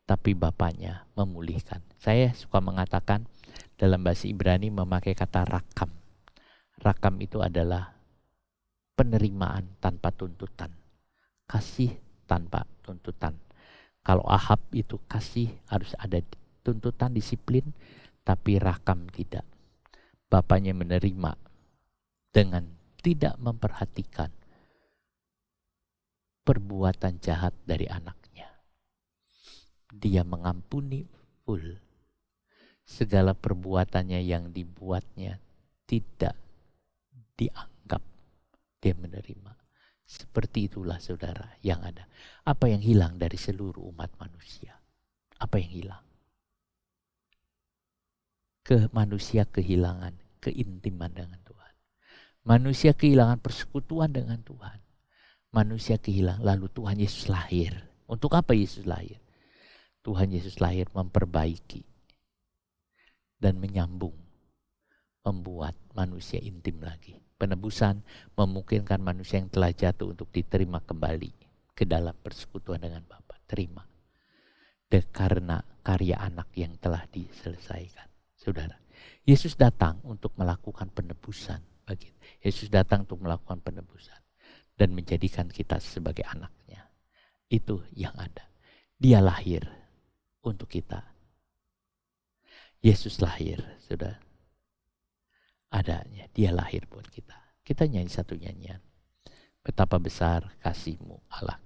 Speaker 3: Tapi bapaknya memulihkan. Saya suka mengatakan dalam bahasa Ibrani memakai kata rakam. Rakam itu adalah penerimaan tanpa tuntutan. Kasih tanpa tuntutan. Kalau Ahab itu kasih harus ada tuntutan, disiplin, tapi rakam tidak. Bapaknya menerima dengan tidak memperhatikan perbuatan jahat dari anaknya. Dia mengampuni full. Segala perbuatannya yang dibuatnya tidak dianggap. Dia menerima. Seperti itulah saudara yang ada. Apa yang hilang dari seluruh umat manusia? Apa yang hilang? Manusia kehilangan keintiman dengan Tuhan. Manusia kehilangan persekutuan dengan Tuhan. Manusia kehilangan, lalu Tuhan Yesus lahir. Untuk apa Yesus lahir? Tuhan Yesus lahir memperbaiki dan menyambung, membuat manusia intim lagi. Penebusan memungkinkan manusia yang telah jatuh untuk diterima kembali ke dalam persekutuan dengan Bapa. Terima. Karena karya anak yang telah diselesaikan. Saudara, Yesus datang untuk melakukan penebusan. Yesus datang untuk melakukan penebusan dan menjadikan kita sebagai anaknya. Itu yang ada. Dia lahir untuk kita. Yesus lahir, sudah adanya. Dia lahir buat kita. Kita nyanyi satu nyanyian. Betapa besar kasih-Mu, Allah.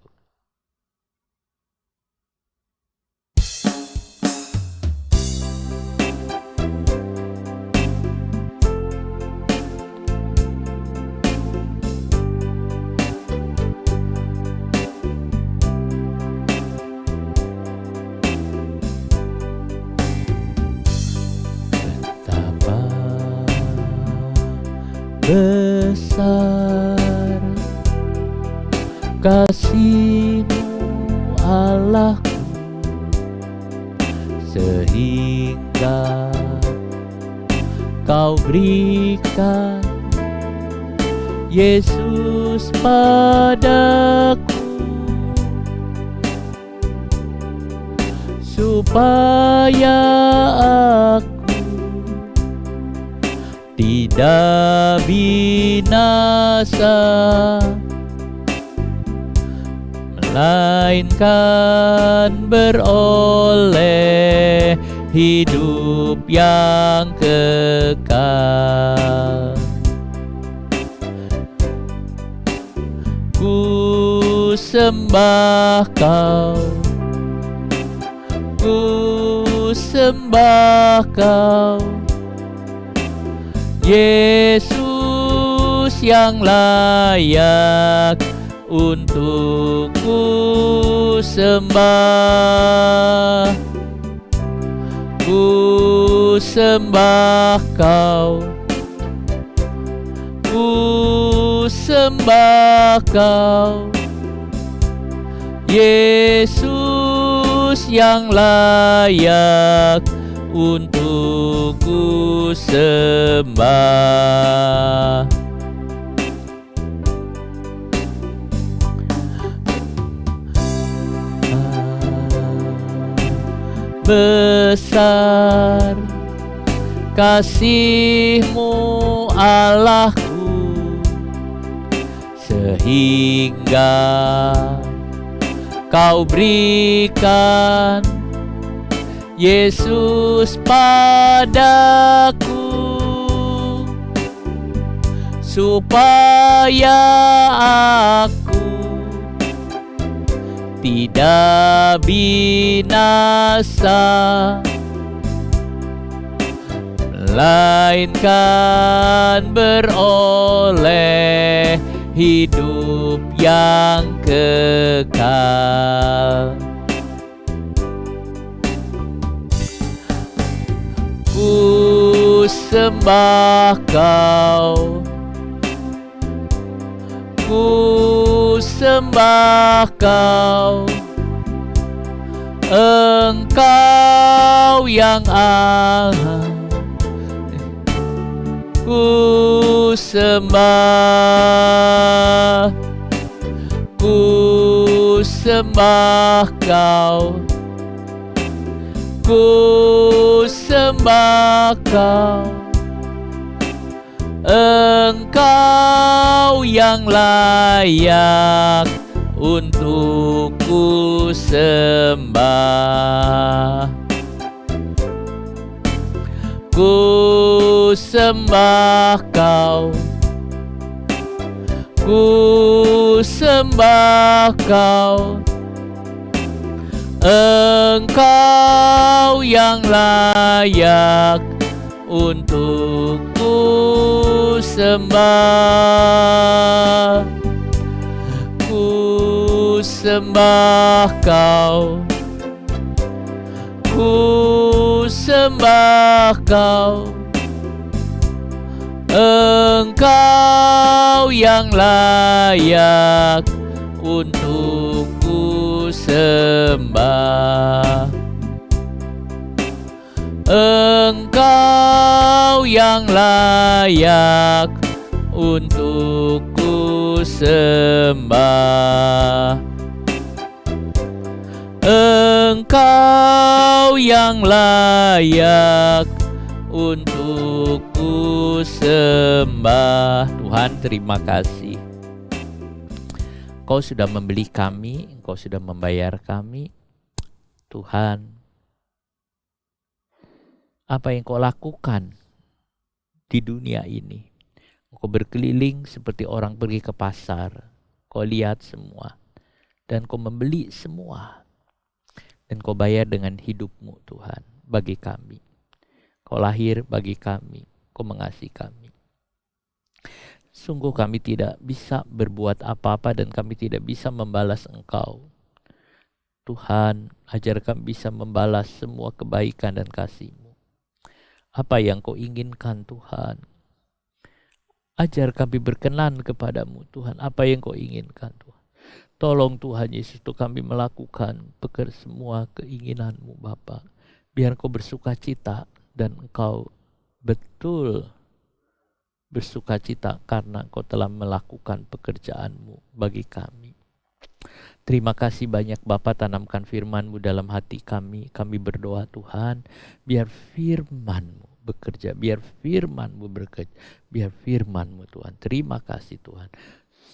Speaker 3: besar kasih-Mu Allahku, sehingga Kau berikan Yesus padaku, supaya aku tidak binasa, melainkan beroleh hidup yang kekal. Ku sembah Kau, ku sembah Kau, Yesus yang layak untuk ku sembah. Ku sembah Kau, ku sembah Kau, Yesus yang layak untuk ku sembah. Besar kasih-Mu Allahku, sehingga Kau berikan Yesus padaku, supaya aku tidak binasa, melainkan beroleh hidup yang kekal. Ku sembah Kau, ku sembah Kau, Engkau yang ku sembah, ku sembah Kau, ku sembah Kau, Engkau yang layak untuk ku sembah. Ku sembah Kau, ku sembah Kau, Engkau yang layak untuk ku sembah. Ku sembah Kau, ku sembah Kau, Engkau yang layak untuk ku sembah. Engkau yang layak untuk ku sembah. Engkau yang layak untuk ku sembah. Tuhan, terima kasih. Engkau sudah membeli kami, Engkau sudah membayar kami. Tuhan, apa yang Kau lakukan di dunia ini? Kau berkeliling seperti orang pergi ke pasar. Kau lihat semua dan Kau membeli semua. Dan Kau bayar dengan hidup-Mu Tuhan bagi kami. Kau lahir bagi kami, Kau mengasihi kami. Sungguh kami tidak bisa berbuat apa-apa dan kami tidak bisa membalas Engkau. Tuhan, ajar kami bisa membalas semua kebaikan dan kasih-Mu. Apa yang Kau inginkan Tuhan? Ajar kami berkenan kepadamu Tuhan, apa yang kau inginkan Tuhan. Tolong Tuhan Yesus untuk kami melakukan semua keinginanmu Bapa. Biar kau bersuka cita dan engkau betul bersuka cita karena kau telah melakukan pekerjaanmu bagi kami. Terima kasih banyak Bapa, tanamkan firman-Mu dalam hati kami. Kami berdoa Tuhan, biar firman-Mu bekerja, biar firman-Mu bekerja, biar firman-Mu Tuhan. Terima kasih Tuhan.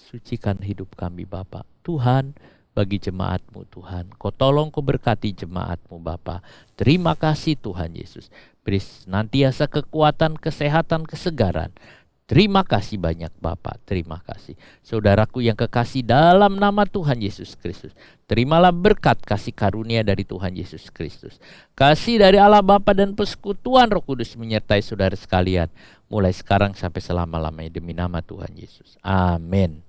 Speaker 3: Sucikan hidup kami Bapa. Tuhan, bagi jemaat-Mu Tuhan, kau tolong kau berkati jemaat-Mu Bapa. Terima kasih Tuhan Yesus. Beri senantiasa kekuatan, kesehatan, kesegaran. Terima kasih banyak Bapa, terima kasih. Saudaraku yang kekasih dalam nama Tuhan Yesus Kristus, terimalah berkat kasih karunia dari Tuhan Yesus Kristus. Kasih dari Allah Bapa dan persekutuan Roh Kudus menyertai saudara sekalian, mulai sekarang sampai selama-lamanya demi nama Tuhan Yesus. Amin.